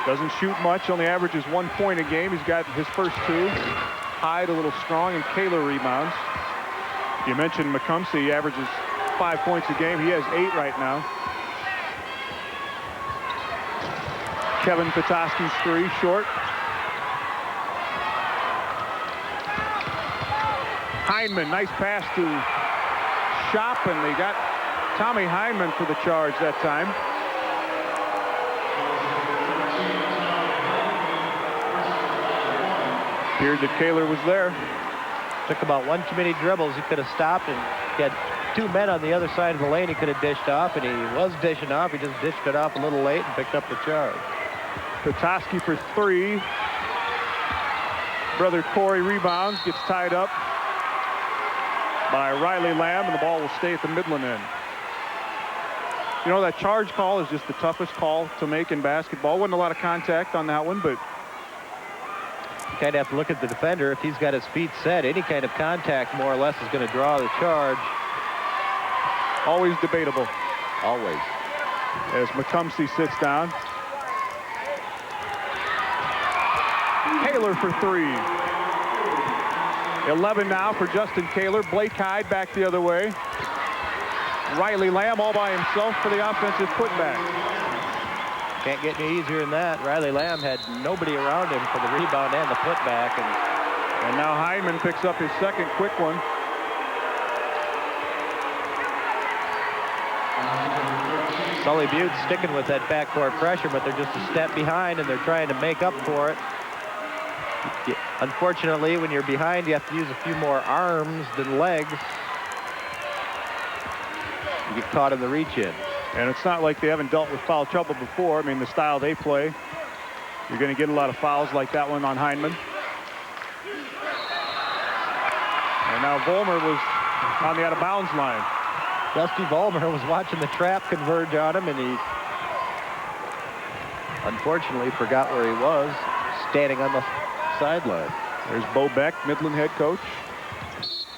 doesn't shoot much, only averages 1 point a game. He's got his first 2. Hyde a little strong, and Kaler rebounds. You mentioned McCumsey averages 5 points a game. He has 8 right now. Kevin Petoskey's 3 short. Heineman, nice pass to Shop, and they got Tommy Heineman for the charge that time. Appeared that Kaler was there. Took about 1 too many dribbles. He could have stopped, and he had 2 men on the other side of the lane he could have dished off, and he was dishing off. He just dished it off a little late and picked up the charge. Petoskey for 3. Brother Corey rebounds, gets tied up by Riley Lamb, and the ball will stay at the Midland end. You know, that charge call is just the toughest call to make in basketball. Wasn't a lot of contact on that one, but you kind of have to look at the defender. If he's got his feet set, any kind of contact more or less is going to draw the charge. Always debatable. Always. As McCumsey sits down. Kaler for 3. 11 now for Justin Kaler. Blake Hyde back the other way. Riley Lamb all by himself for the offensive putback. Can't get any easier than that. Riley Lamb had nobody around him for the rebound and the putback. And now Heineman picks up his second quick one. Sully Buttes sticking with that backcourt pressure, but they're just a step behind, and they're trying to make up for it. Unfortunately, when you're behind, you have to use a few more arms than legs. You get caught in the reach-in. And it's not like they haven't dealt with foul trouble before. I mean, the style they play, you're going to get a lot of fouls like that one on Heineman. And now Vollmer was on the out-of-bounds line. Dusty Vollmer was watching the trap converge on him, and he unfortunately forgot where he was, standing on the sideline. There's Bo Beck, Midland head coach.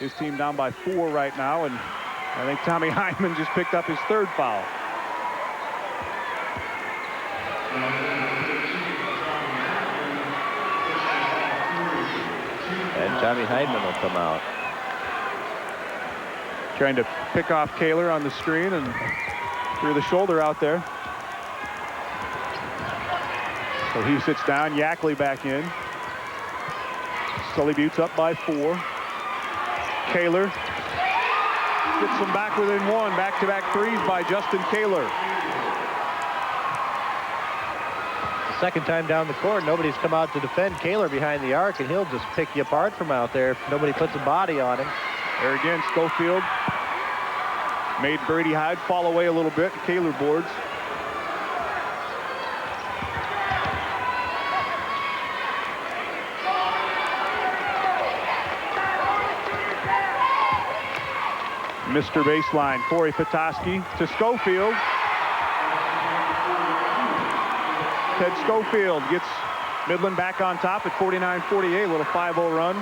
His team down by 4 right now, and I think Tommy Hyman just picked up his 3rd foul. And Tommy Hyman will come out. Trying to pick off Kaler on the screen and threw the shoulder out there. So he sits down. Yackley back in. Sully Buttes up by 4. Kaler gets them back within 1. Back-to-back threes by Justin Kaler. The second time down the court, nobody's come out to defend Kaler behind the arc, and he'll just pick you apart from out there if nobody puts a body on him. There again, Schofield made Brady Hyde fall away a little bit. Kaler boards. Mr. Baseline, Corey Petoskey to Schofield. Ted Schofield gets Midland back on top at 49-48. A little 5-0 run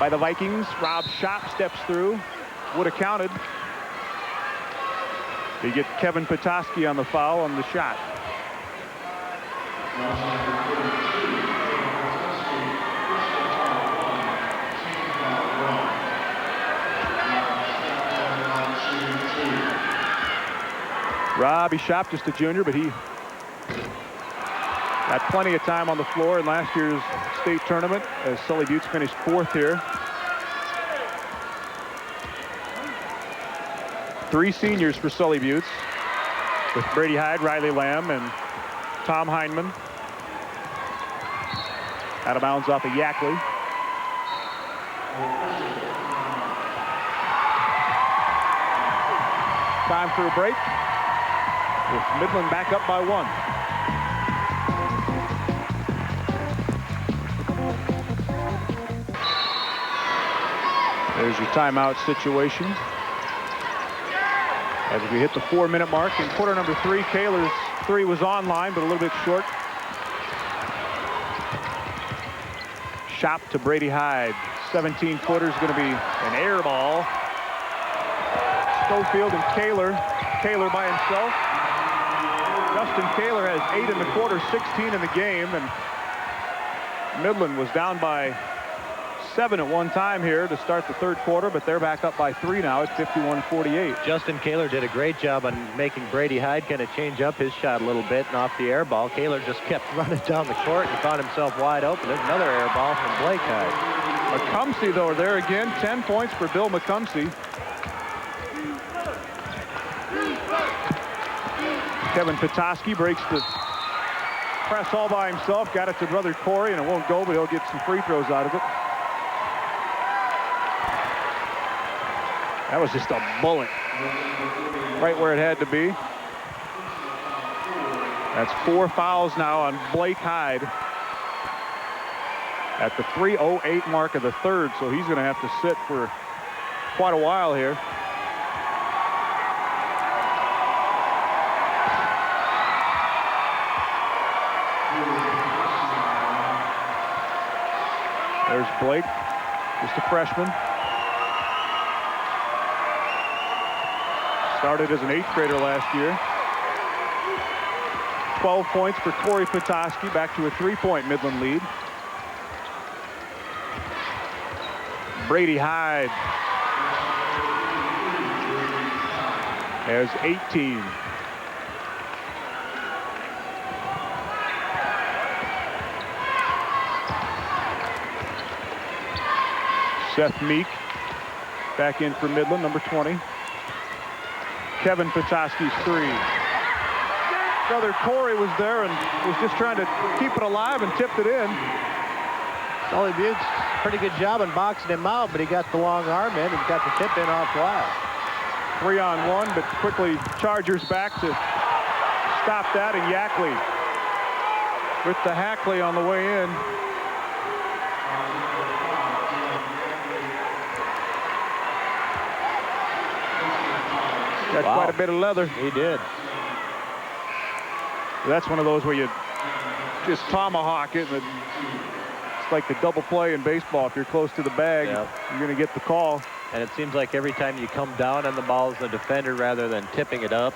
by the Vikings. Rob Schopp steps through. Would have counted. They get Kevin Petoskey on the foul on the shot. Robbie Schopp, just a junior, but he got plenty of time on the floor in last year's state tournament as Sully Buttes finished 4th here. 3 seniors for Sully Buttes with Brady Hyde, Riley Lamb, and Tom Heineman. Out of bounds off of Yackley. Time for a break with Midland back up by 1. There's your timeout situation. As we hit the 4-minute mark in quarter number 3, Kaler's 3 was online, but a little bit short. Schopp to Brady Hyde. 17-footer is going to be an air ball. Schofield and Kaler. Kaler by himself. Justin Kaler has 8 in the quarter, 16 in the game, and Midland was down by 7 at one time here to start the 3rd quarter, but they're back up by 3 now at 51-48. Justin Kaler did a great job on making Brady Hyde kind of change up his shot a little bit, and off the air ball, Kaler just kept running down the court and found himself wide open. There's another air ball from Blake Hyde. McCumsey, though, there again. 10 points for Bill McCumsey. Kevin Petoskey breaks the press all by himself. Got it to brother Corey, and it won't go, but he'll get some free throws out of it. That was just a bullet right where it had to be. That's 4 fouls now on Blake Hyde at the 3:08 mark of the 3rd, so he's going to have to sit for quite a while here. There's Blake, just a freshman. Started as an 8th grader last year. 12 points for Corey Petoskey, back to a 3-point Midland lead. Brady Hyde has 18. Seth Meek back in for Midland, number 20. Kevin Petoskey's 3. Brother Corey was there and was just trying to keep it alive and tipped it in. Sully Buttes, pretty good job in boxing him out, but he got the long arm in and got the tip in off glass. 3-on-1, but quickly Chargers back to stop that, and Yackley with the Hackley on the way in. Got quite a bit of leather. He did. That's one of those where you just tomahawk it, and it's like the double play in baseball. If you're close to the bag, you're going to get the call. And it seems like every time you come down on the ball as a defender rather than tipping it up,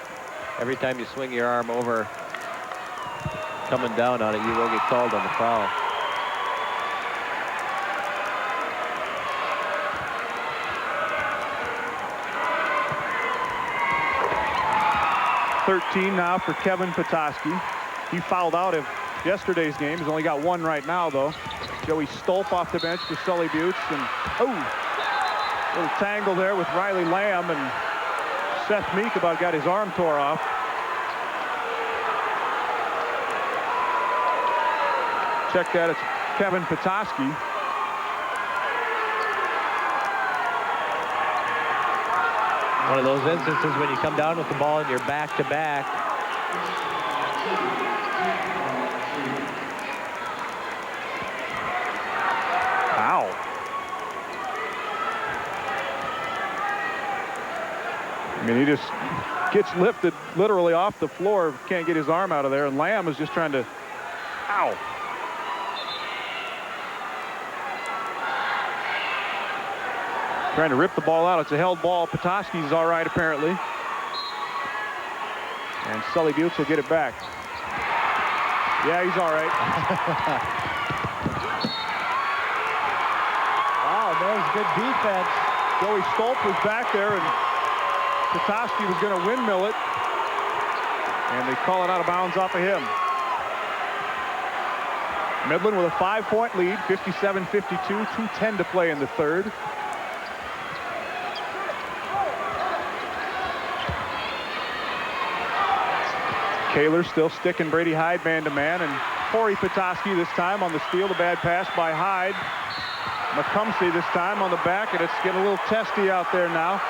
every time you swing your arm over, coming down on it, you will get called on the foul. $13 now for Kevin Petoskey. He fouled out of yesterday's game. He's only got one right now, though. Joey Stolp off the bench for Sully Buttes. And, oh, little tangle there with Riley Lamb. And Seth Meek about got his arm tore off. Check that. It's Kevin Petoskey. One of those instances when you come down with the ball and you're back-to-back. Ow. I mean, he just gets lifted literally off the floor, can't get his arm out of there, and Lamb is just trying to, ow. Trying to rip the ball out. It's a held ball. Petoskey's all right, apparently. And Sully Buttes will get it back. Yeah, he's all right. Wow, that was good defense. Joey Stolp was back there, and Petoskey was going to windmill it. And they call it out of bounds off of him. Midland with a 5-point lead, 57-52, 2:10 to play in the third. Kaler still sticking Brady Hyde man-to-man, and Corey Petoskey this time on the steal. The bad pass by Hyde. McCumsey this time on the back, and it's getting a little testy out there now.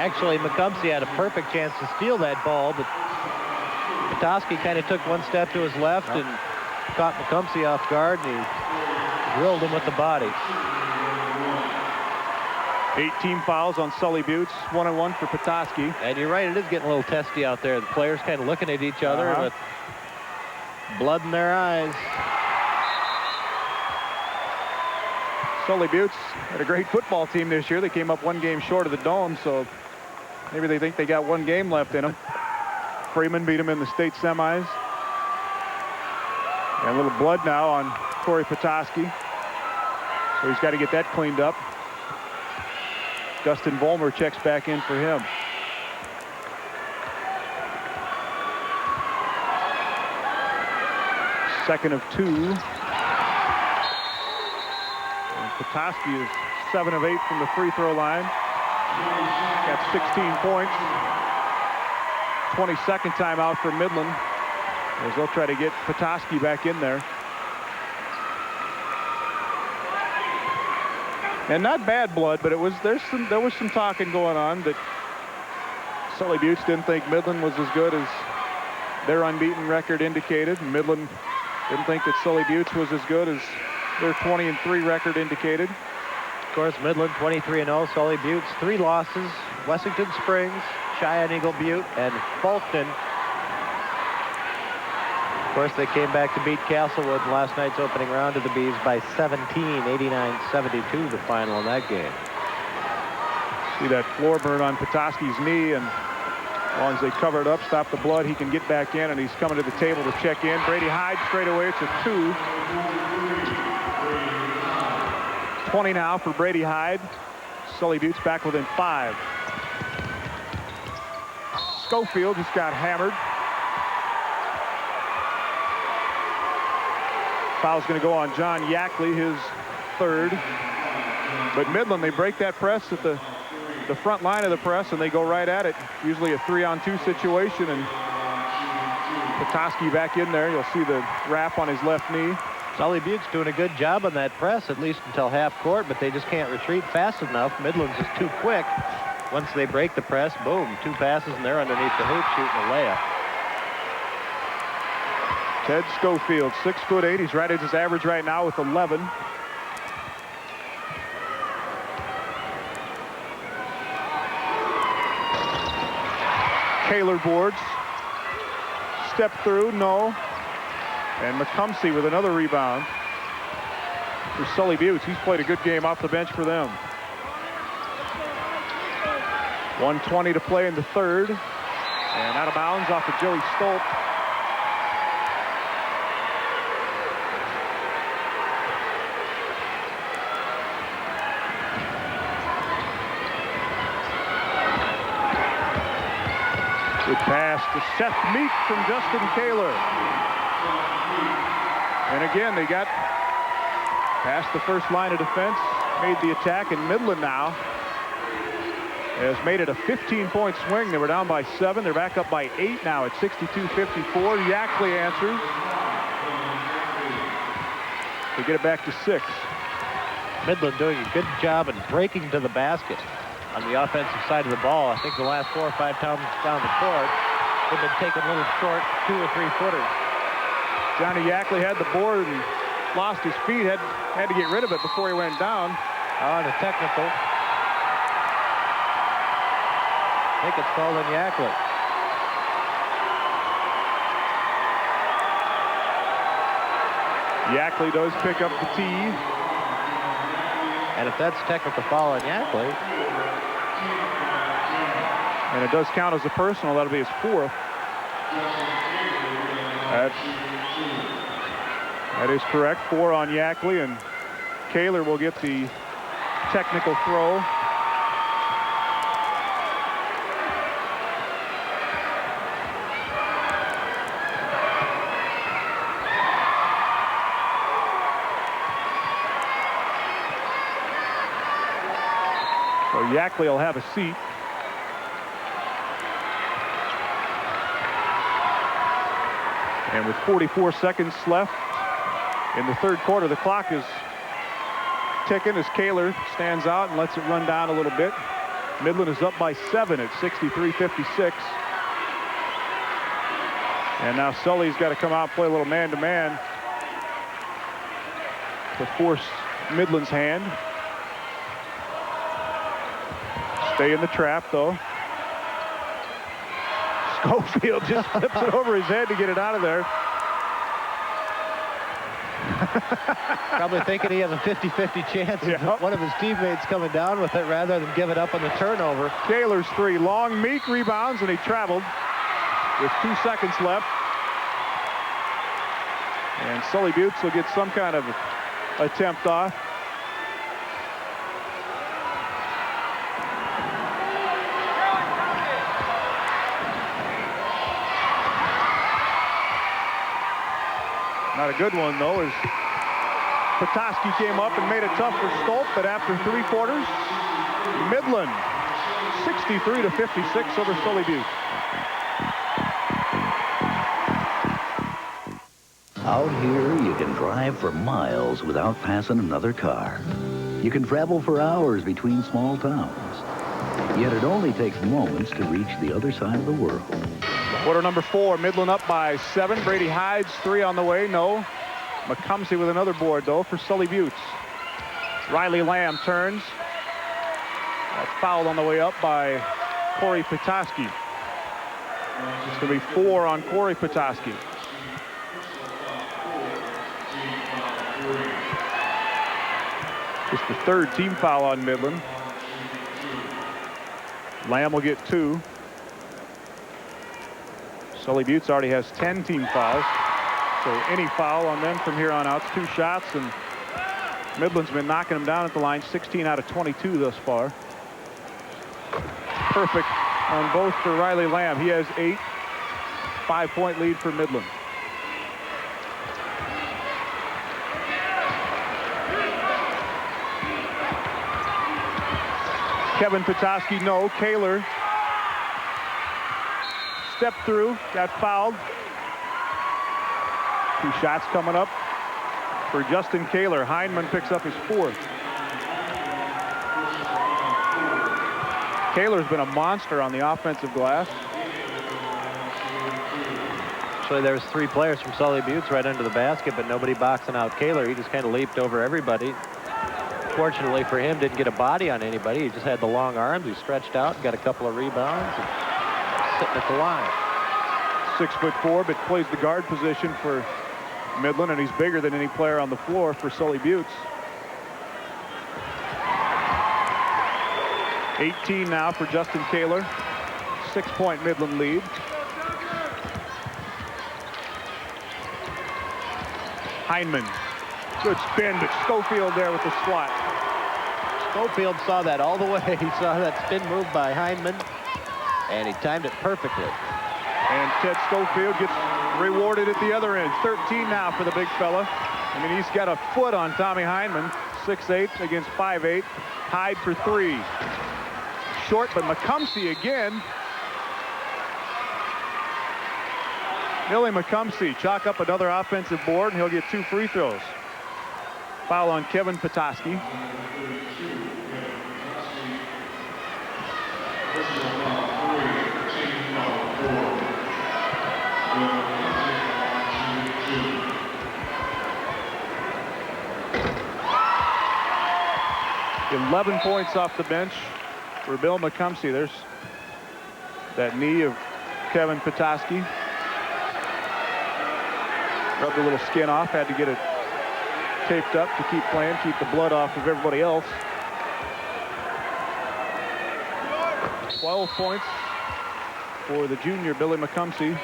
Actually, McCumsey had a perfect chance to steal that ball, but Petoskey kind of took one step to his left and caught McCumsey off guard, and he drilled him with the body. 18 fouls on Sully Buttes, 1-1 for Petoskey. And you're right, it is getting a little testy out there. The players kind of looking at each other with blood in their eyes. Sully Buttes had a great football team this year. They came up one game short of the Dome, so maybe they think they got one game left in them. Freeman beat them in the state semis. And a little blood now on Corey Petoskey. So he's got to get that cleaned up. Dustin Vollmer checks back in for him. Second of 2. And Petoskey is 7 of 8 from the free throw line. Got 16 points. 22nd timeout for Midland, as they'll try to get Petoskey back in there. And not bad blood, but there was some talking going on that Sully Buttes didn't think Midland was as good as their unbeaten record indicated. And Midland didn't think that Sully Buttes was as good as their 20-3 record indicated. Of course, Midland 23-0, Sully Buttes 3 losses. Wessington Springs, Cheyenne Eagle Butte, and Fulton. Of course, they came back to beat Castlewood in last night's opening round of the Bees by 17, 89-72, the final in that game. See that floor burn on Petoskey's knee, and as long as they cover it up, stop the blood, he can get back in, and he's coming to the table to check in. Brady Hyde straight away. It's a 2. 20 now for Brady Hyde. Sully Buttes back within 5. Schofield just got hammered. Foul's going to go on John Yackley, his 3rd. But Midland, they break that press at the front line of the press, and they go right at it. Usually a 3-on-2 situation, and Petoskey back in there. You'll see the wrap on his left knee. Sully Buttes doing a good job on that press, at least until half court, but they just can't retreat fast enough. Midland's just too quick. Once they break the press, boom, 2 passes, and they're underneath the hoop shooting a layup. Ted Schofield, 6'8". He's right at his average right now with 11. Kaler boards. Step through, no. And McCumsey with another rebound for Sully Buttes. He's played a good game off the bench for them. 1:20 to play in the third. And out of bounds off of Joey Stolp. Good pass to Seth Meek from Justin Kaler. And again, they got past the first line of defense, made the attack, and Midland now has made it a 15-point swing. They were down by 7. They're back up by 8 now at 62-54. Yackley answers to get it back to 6. Midland doing a good job in breaking to the basket on the offensive side of the ball. I think the last 4 or 5 times down the court, they've been taking little short 2 or 3 footers. Johnny Yackley had the board and lost his feet. Had to get rid of it before he went down. On a technical. I think it's called on Yackley. Yackley does pick up the tee. And if that's technical foul on Yackley, and it does count as a personal, that'll be his 4th. That is correct. 4 on Yackley, and Kaler will get the technical throw. So Yackley will have a seat. And with 44 seconds left in the third quarter, the clock is ticking as Kaler stands out and lets it run down a little bit. Midland is up by 7 at 63-56. And now Sully's got to come out and play a little man-to-man to force Midland's hand. Stay in the trap, though. Schofield just flips it over his head to get it out of there. Probably thinking he has a 50-50 chance of one of his teammates coming down with it rather than give it up on the turnover. Kaler's 3. Long Meek rebounds, and he traveled with 2 seconds left. And Sully Buttes will get some kind of attempt off. Not a good one, though, as Petoskey came up and made it tough for Stolp, but after 3 quarters, Midland 63-56 over Sully Buttes. Out here, you can drive for miles without passing another car. You can travel for hours between small towns. Yet it only takes moments to reach the other side of the world. Quarter number 4, Midland up by 7. Brady Hydes 3 on the way. No. McCumsey with another board, though, for Sully Buttes. Riley Lamb turns. That's fouled on the way up by Corey Petoskey. It's going to be 4 on Corey Petoskey. Just the 3rd team foul on Midland. Lamb will get 2. Sully Buttes already has 10 team fouls. So any foul on them from here on out, 2 shots, and Midland's been knocking them down at the line, 16 out of 22 thus far. Perfect on both for Riley Lamb. He has 8. 5-point lead for Midland. Kevin Petoskey, no. Kaler stepped through, got fouled. 2 shots coming up for Justin Kaler. Hindman picks up his 4th. Kaler's been a monster on the offensive glass. Actually, there was 3 players from Sully Buttes right under the basket, but nobody boxing out Kaler. He just kind of leaped over everybody. Fortunately for him, didn't get a body on anybody. He just had the long arms. He stretched out, got a couple of rebounds, and sitting at the line. 6'4", but plays the guard position for Midland, and he's bigger than any player on the floor for Sully Buttes. 18 now for Justin Kaler. 6-point Midland lead. Heinman. Good spin, but Schofield there with the swat. Schofield saw that all the way. He saw that spin move by Heinman, and he timed it perfectly. And Ted Schofield gets rewarded at the other end. 13 now for the big fella. I mean, he's got a foot on Tommy Heinman. 6'8" against 5'8". Hyde for 3. Short, but McCumsey again. Billy McCumsey chalk up another offensive board, and he'll get 2 free throws. Foul on Kevin Petoskey. $11 points off the bench for Bill McCumsey. There's that knee of Kevin Petoskey. Rubbed a little skin off, had to get it taped up to keep playing, keep the blood off of everybody else. 12 points for the junior Billy McCumsey.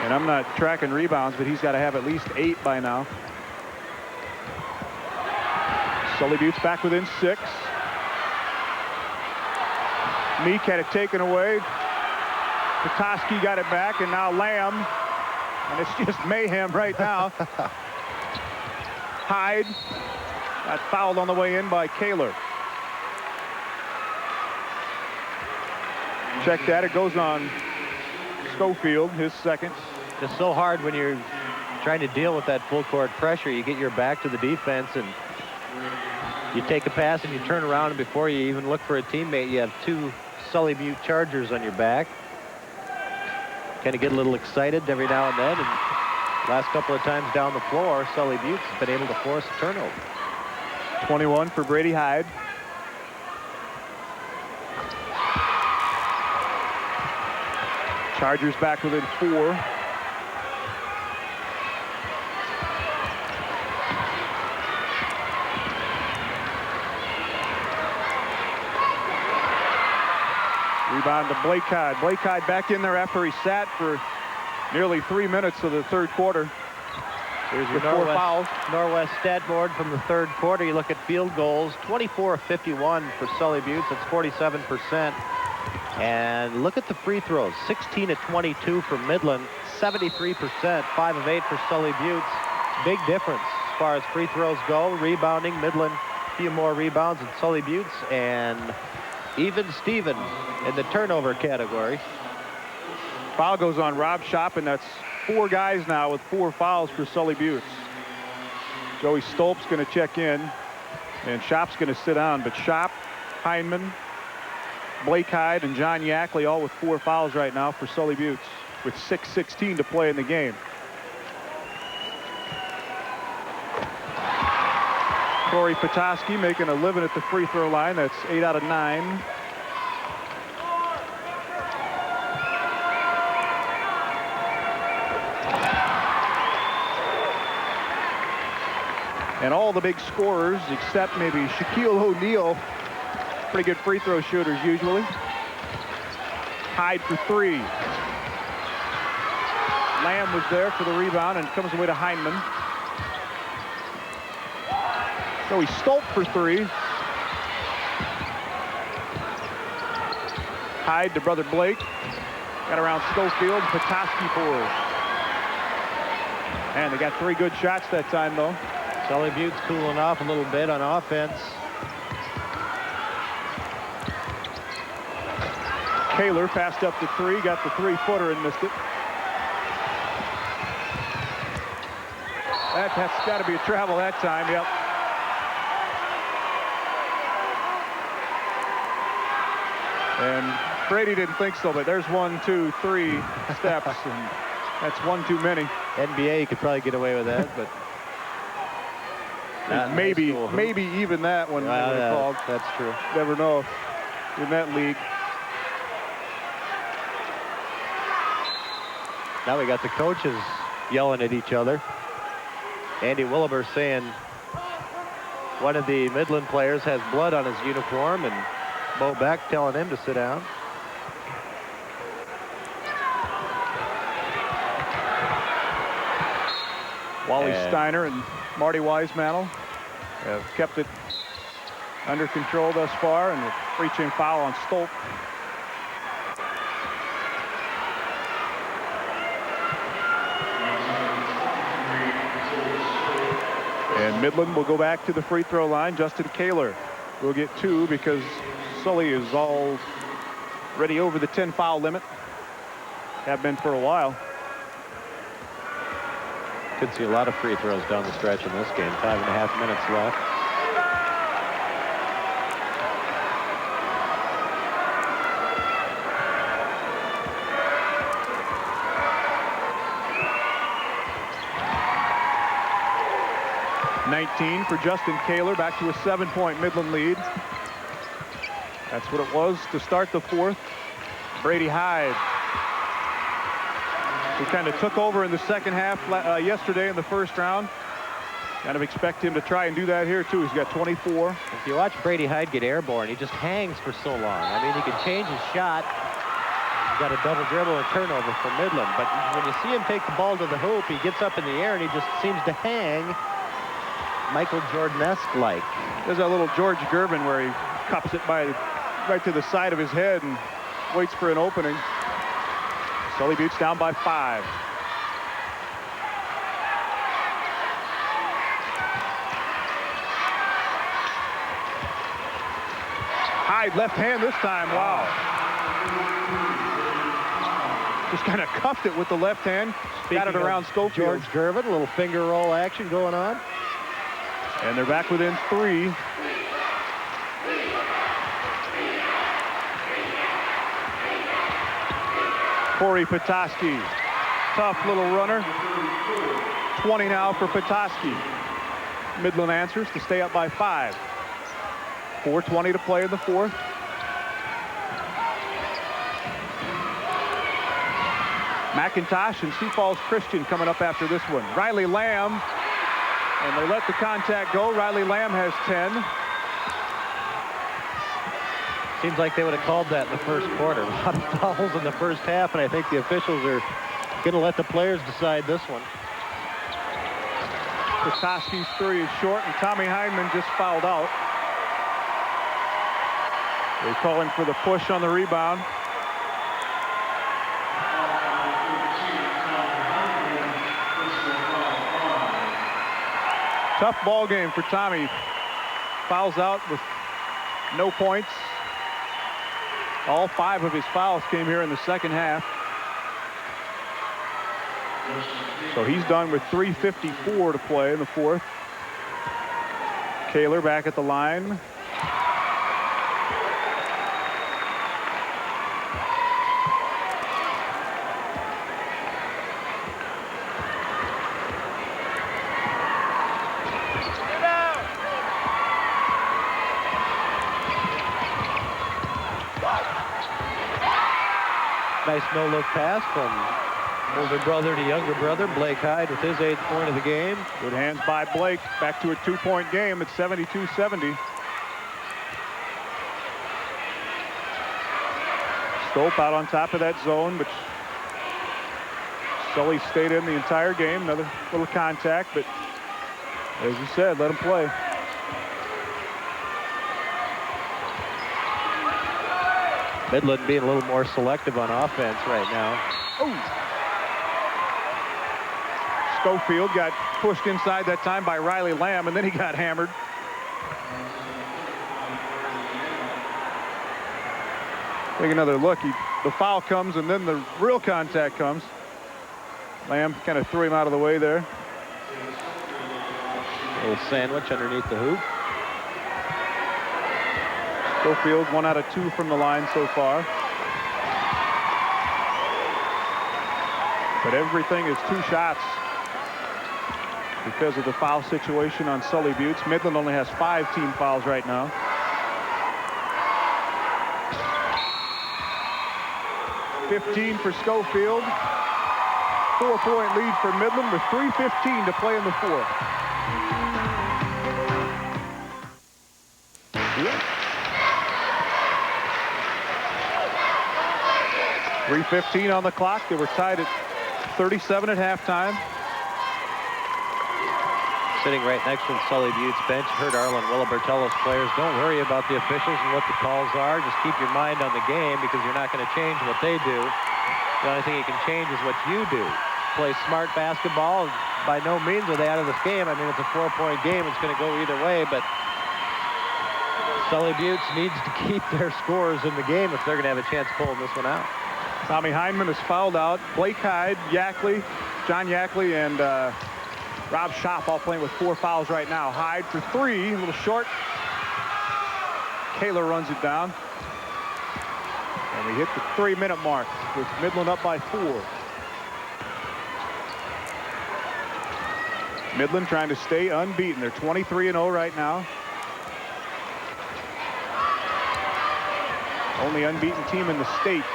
And I'm not tracking rebounds, but he's got to have at least 8 by now. Sully Buttes back within 6. Meek had it taken away. Petoskey got it back, and now Lamb. And it's just mayhem right now. Hyde got fouled on the way in by Kaler. Check that. It goes on Schofield, his second. It's so hard when you're trying to deal with that full court pressure. You get your back to the defense, and you take a pass and you turn around, and before you even look for a teammate, you have 2 Sully Butte Chargers on your back. Kind of get a little excited every now and then, and last couple of times down the floor, Sully Buttes has been able to force a turnover. 21 for Brady Hyde. Chargers back within 4. Rebound to Blake Hyde. Blake Hyde back in there after he sat for nearly 3 minutes of the third quarter. Here's your Norwest stat board from the third quarter. You look at field goals, 24 of 51 for Sully Buttes. That's 47%. And look at the free throws, 16 of 22 for Midland, 73%, 5 of 8 for Sully Buttes. Big difference as far as free throws go. Rebounding, Midland, a few more rebounds than Sully Buttes, and even Steven in the turnover category. Foul goes on Rob Shop, and that's 4 guys now with 4 fouls for Sully Buttes. Joey Stolp's going to check in, and Shop's going to sit down. But Shop, Heinman, Blake Hyde, and John Yackley all with 4 fouls right now for Sully Buttes, with 6:16 to play in the game. Corey Petoskey making a living at the free throw line. That's 8 out of 9. And all the big scorers, except maybe Shaquille O'Neal, pretty good free throw shooters usually. Hyde for 3. Lamb was there for the rebound and comes away to Heinman. So he Stolp for 3. Hyde to brother Blake. Got around Schofield. Petoskey fours. And they got 3 good shots that time, though. Sully Buttes cooling off a little bit on offense. Kaler passed up to 3, got the 3-footer and missed it. That's got to be a travel that time. Yep. And Brady didn't think so, but there's 1, 2, 3 steps, and that's 1 too many. NBA, you could probably get away with that, but maybe even that one called. That's true. Never know in that league. Now we got the coaches yelling at each other. Andy Williber saying one of the Midland players has blood on his uniform, and Bo Beck telling him to sit down. Wally Steiner and Marty Wisemantel have kept it under control thus far, and a reaching foul on Stolp. And Midland will go back to the free throw line. Justin Kaler will get 2 because Sully is already over the 10 foul limit. Have been for a while. Could see a lot of free throws down the stretch in this game. 5.5 minutes left. (19) for Justin Kaler, back to a 7-point Midland lead. That's what it was to start the fourth. Brady Hyde, who kind of took over in the second half yesterday in the first round. Kind of expect him to try and do that here too. He's got 24. If you watch Brady Hyde get airborne, he just hangs for so long. I mean, he can change his shot. He's got a double dribble and turnover for Midland. But when you see him take the ball to the hoop, he gets up in the air and he just seems to hang Michael Jordan-esque like. There's that little George Gervin where he cups it right to the side of his head and waits for an opening. Sully Buttes down by 5. Hyde left hand this time. Wow. Just kind of cuffed it with the left hand. Got it around Schofield. George Gervin, a little finger roll action going on. And they're back within 3. Corey Petoskey, tough little runner. 20 now for Petoskey. Midland answers to stay up by 5. 4:20 to play in the fourth. McIntosh and Sioux Falls Christian coming up after this one. Riley Lamb, and they let the contact go. Riley Lamb has 10. Seems like they would have called that in the first quarter. A lot of fouls in the first half, and I think the officials are going to let the players decide this one. Petoskey's 3 is short, and Tommy Heineman just fouled out. They're calling for the push on the rebound. Tough ball game for Tommy. Fouls out with no points. All 5 of his fouls came here in the second half. So he's done with 3:54 to play in the fourth. Kaler back at the line. Nice no-look pass from older brother to younger brother. Blake Hyde with his 8th point of the game. Good hands by Blake. Back to a 2-point game. It's 72-70. Stolp out on top of that zone, but Sully stayed in the entire game. Another little contact, but as you said, let him play. Midland being a little more selective on offense right now. Oh. Schofield got pushed inside that time by Riley Lamb, and then he got hammered. Take another look. The foul comes, and then the real contact comes. Lamb kind of threw him out of the way there. A little sandwich underneath the hoop. Schofield 1 out of 2 from the line so far. But everything is 2 shots because of the foul situation on Sully Buttes. Midland only has 5 team fouls right now. .15 for Schofield. 4-point lead for Midland with 3:15 to play in the fourth. 3:15 on the clock. They were tied at 37 at halftime. Sitting right next to Sully Butte's bench, heard Arlen Willebertello's players, don't worry about the officials and what the calls are. Just keep your mind on the game because you're not going to change what they do. The only thing you can change is what you do. Play smart basketball. By no means are they out of this game. I mean, it's a 4-point game. It's going to go either way, but Sully Butte's needs to keep their scores in the game if they're going to have a chance pulling this one out. Tommy Heinman is fouled out. Blake Hyde, Yackley, John Yackley, and Rob Schaap all playing with 4 fouls right now. Hyde for 3, a little short. Kaler runs it down. And we hit the 3-minute mark with Midland up by 4. Midland trying to stay unbeaten. They're 23-0 right now. Only unbeaten team in the state.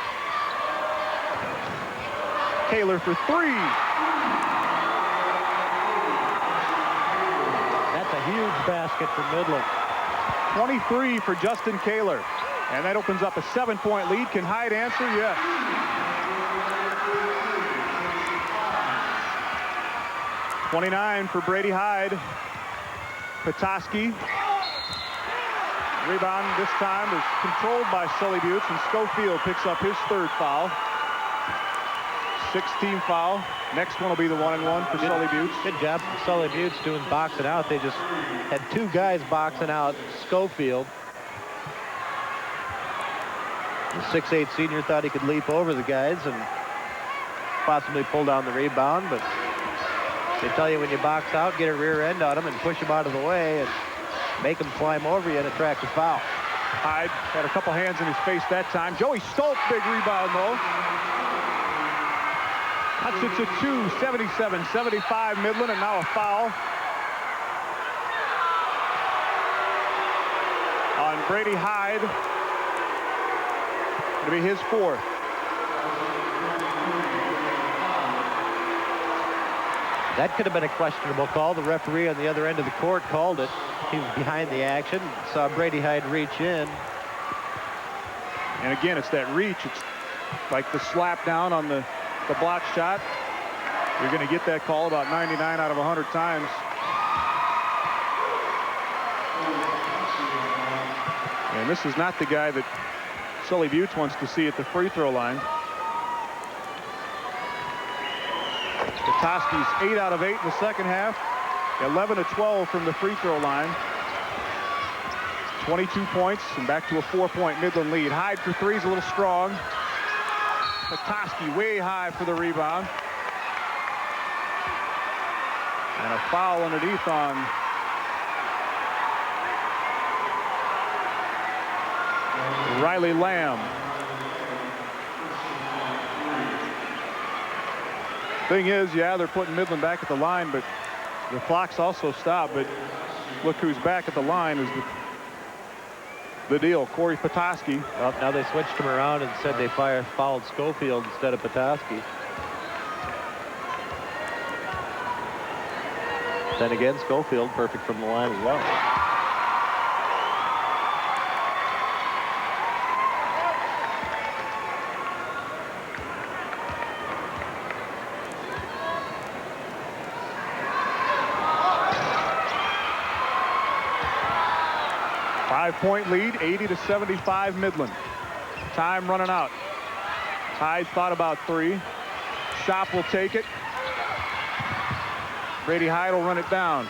Kaler for 3. That's a huge basket for Midland. 23 for Justin Kaler. And that opens up a 7-point lead. Can Hyde answer? Yes. .29 for Brady Hyde. Petoskey. Rebound this time is controlled by Sully Butts, and Schofield picks up his 3rd foul. 6-team foul. Next one will be the 1-and-1 for Sully Butts. Good job from Sully Butts doing boxing out. They just had 2 guys boxing out Schofield. The 6'8" senior thought he could leap over the guys and possibly pull down the rebound, but they tell you when you box out, get a rear end on them and push them out of the way and make them climb over you and attract a foul. Hyde had a couple hands in his face that time. Joey Stoltz, big rebound though. Cuts it to 2, 77-75 Midland, and now a foul on Brady Hyde. It'll be his 4th. That could have been a questionable call. The referee on the other end of the court called it. He was behind the action, saw Brady Hyde reach in. And again, it's that reach. It's like the slap down on the block shot. You're going to get that call about 99 out of 100 times. And this is not the guy that Sully Butts wants to see at the free throw line. Petoskey's 8 out of 8 in the second half. 11 of 12 from the free throw line. 22 points and back to a 4-point Midland lead. Hyde for 3 is a little strong. Petoskey way high for the rebound. And a foul underneath on Riley Lamb. Thing is, yeah, they're putting Midland back at the line, but the clock's also stopped. But look who's back at the line is the deal. Corey Petoskey. Well, now they switched him around and said they fouled Schofield instead of Petoskey. Then again, Schofield perfect from the line as well. Five-point lead, 80-75 Midland. Time running out. Hyde thought about 3. Schaap will take it. Brady Hyde will run it down.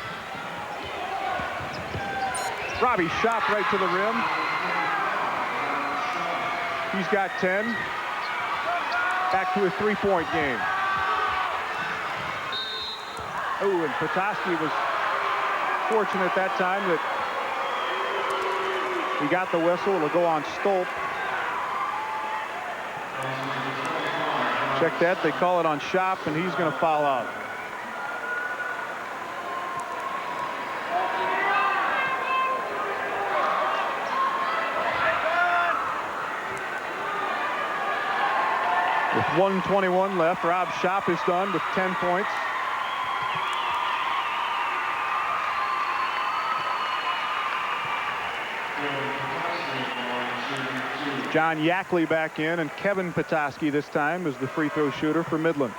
Robbie Schaap right to the rim. He's got 10. Back to a 3-point game. Oh, and Petoskey was fortunate that time that he got the whistle. It'll go on Stolp. Check that. They call it on Schaap, and he's going to foul out. With 1:21 left, Rob Schopp is done with 10 points. John Yackley back in, and Kevin Petoskey this time is the free throw shooter for Midland.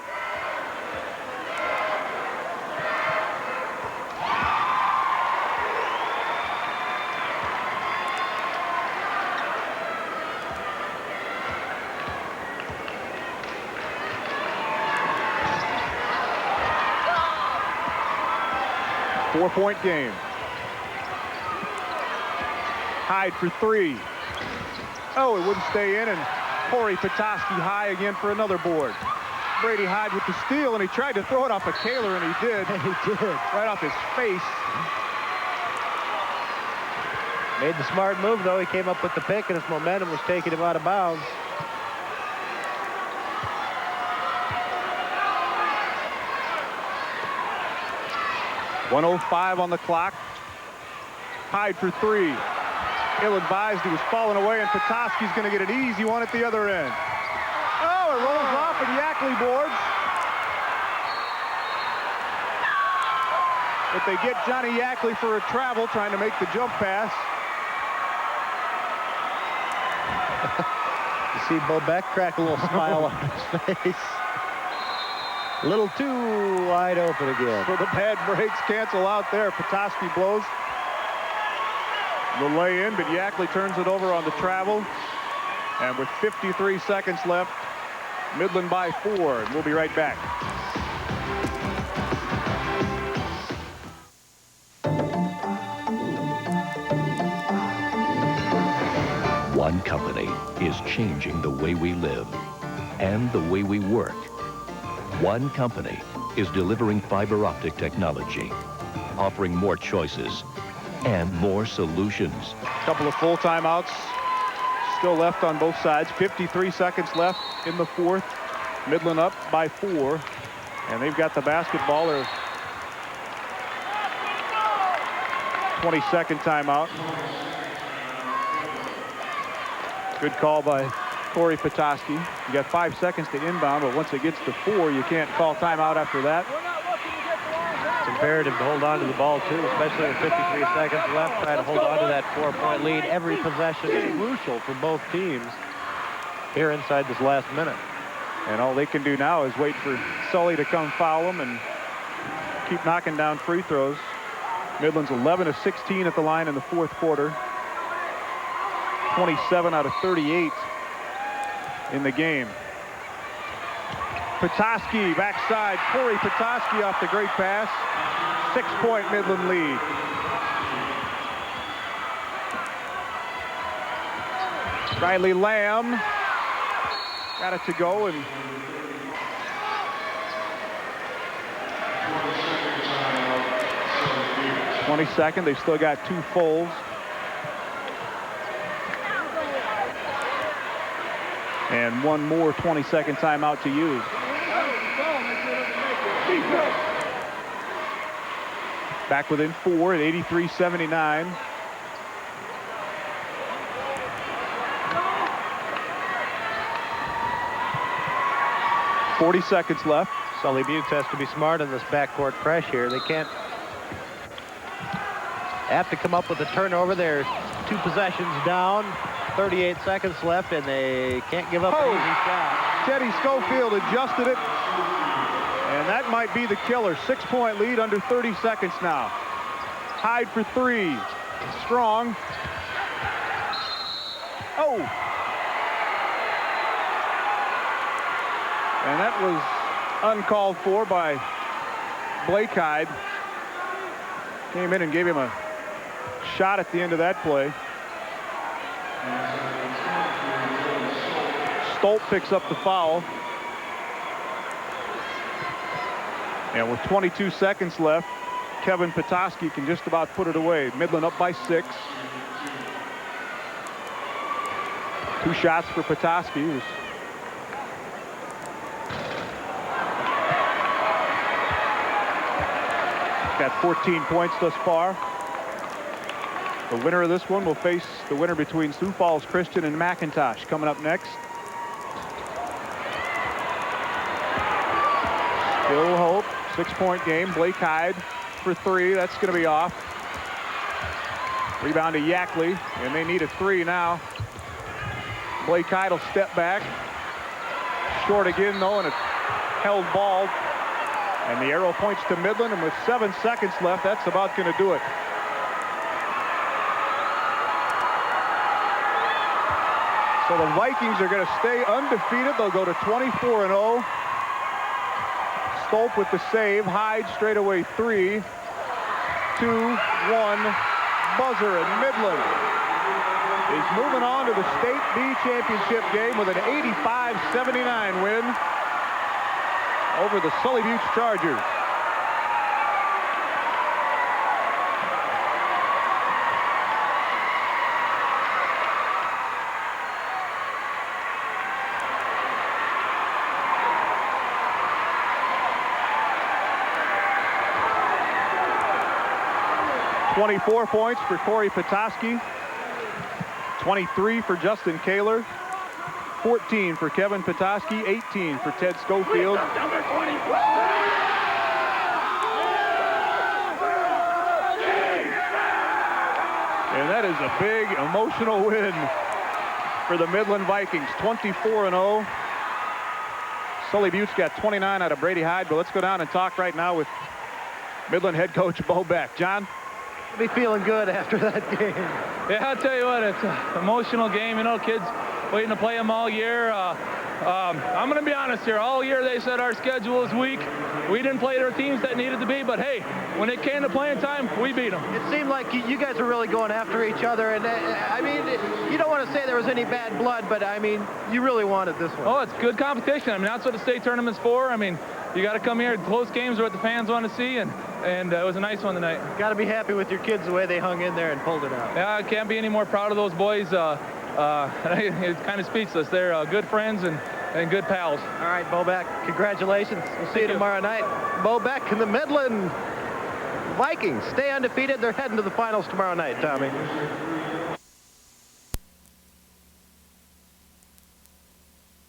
Four-point game. Hyde for three. Oh, it wouldn't stay in, and Corey Petoskey high again for another board. Brady Hyde with the steal, and he tried to throw it off of Kaler, and he did. He did. Right off his face. Made the smart move, though. He came up with the pick, and his momentum was taking him out of bounds. .105 on the clock. Hyde for three. Ill-advised, he was falling away, and Petoskey's going to get an easy one at the other end. Oh, it rolls off, and Yackley boards. But they get Johnny Yackley for a travel, trying to make the jump pass. You see Bo Beck crack a little smile on his face. A little too wide open again. So the bad breaks cancel out there. Petoskey blows the lay in, but Yackley turns it over on the travel. And with 53 seconds left, Midland by 4. And we'll be right back. One company is changing the way we live and the way we work. One company is delivering fiber optic technology, offering more choices and more solutions. Couple of full timeouts still left on both sides. 53 seconds left in the fourth. Midland up by 4, and they've got the basketball. Their 22nd timeout. Good call by Corey Petoskey. You got 5 seconds to inbound, but once it gets to 4, you can't call timeout after that. It's imperative to hold on to the ball, too, especially with 53 seconds left. Try to hold on to that 4-point lead. Every possession is crucial for both teams here inside this last minute. And all they can do now is wait for Sully to come foul them and keep knocking down free throws. Midland's 11 of 16 at the line in the fourth quarter. 27 out of 38 in the game. Petoskey backside. Corey Petoskey off the great pass. 6-point Midland lead. Riley Lamb got it to go, and .22. They've still got 2 fulls. And one more 20-second timeout to use. Back within 4 at 83-79. .40 seconds left. Sully Buttes has to be smart in this backcourt press here. They can't have to come up with a turnover. They're 2 possessions down. 38 seconds left, and they can't give up an easy shot. Teddy Schofield adjusted it, and that might be the killer. 6-point lead under 30 seconds now. Hyde for 3. Strong. Oh! And that was uncalled for by Blake Hyde. Came in and gave him a shot at the end of that play. Stolt picks up the foul. And with 22 seconds left, Kevin Petoskey can just about put it away. Midland up by 6. 2 shots for Petoskey. Who's got 14 points thus far. The winner of this one will face the winner between Sioux Falls Christian and McIntosh coming up next. Still hope. 6-point game. Blake Hyde for 3. That's going to be off. Rebound to Yackley, and they need a 3 now. Blake Hyde will step back. Short again, though, and a held ball. And the arrow points to Midland, and with 7 seconds left, that's about going to do it. So the Vikings are going to stay undefeated. They'll go to 24-0. Stolp with the save. Hyde straightaway 3, 2, 1. Buzzer, and Midland is moving on to the State B championship game with an 85-79 win over the Sully Buttes Chargers. .24 points for Corey Petoskey, 23 for Justin Kaler, 14 for Kevin Petoskey, 18 for Ted Schofield. And that is a big emotional win for the Midland Vikings, 24-0. Sully Buttes got 29 out of Brady Hyde, but let's go down and talk right now with Midland head coach Bo Beck. John? Be feeling good after that game. Yeah, I'll tell you what, it's an emotional game. You know, kids waiting to play them all year. I'm going to be honest here. All year they said our schedule is weak. We didn't play their teams that needed to be, but hey, when it came to playing time, we beat them. It seemed like you guys were really going after each other, and I mean, you don't want to say there was any bad blood, but I mean, you really wanted this one. Oh, it's good competition. I mean, that's what the state tournament's for. I mean, you got to come here. Close games are what the fans want to see, and it was a nice one tonight. Got to be happy with your kids the way they hung in there and pulled it out. Yeah, I can't be any more proud of those boys. It's kind of speechless. They're good friends and good pals. All right, Bo Beck, congratulations. We'll see you tomorrow night. Bo Beck and the Midland Vikings stay undefeated. They're heading to the finals tomorrow night, Tommy.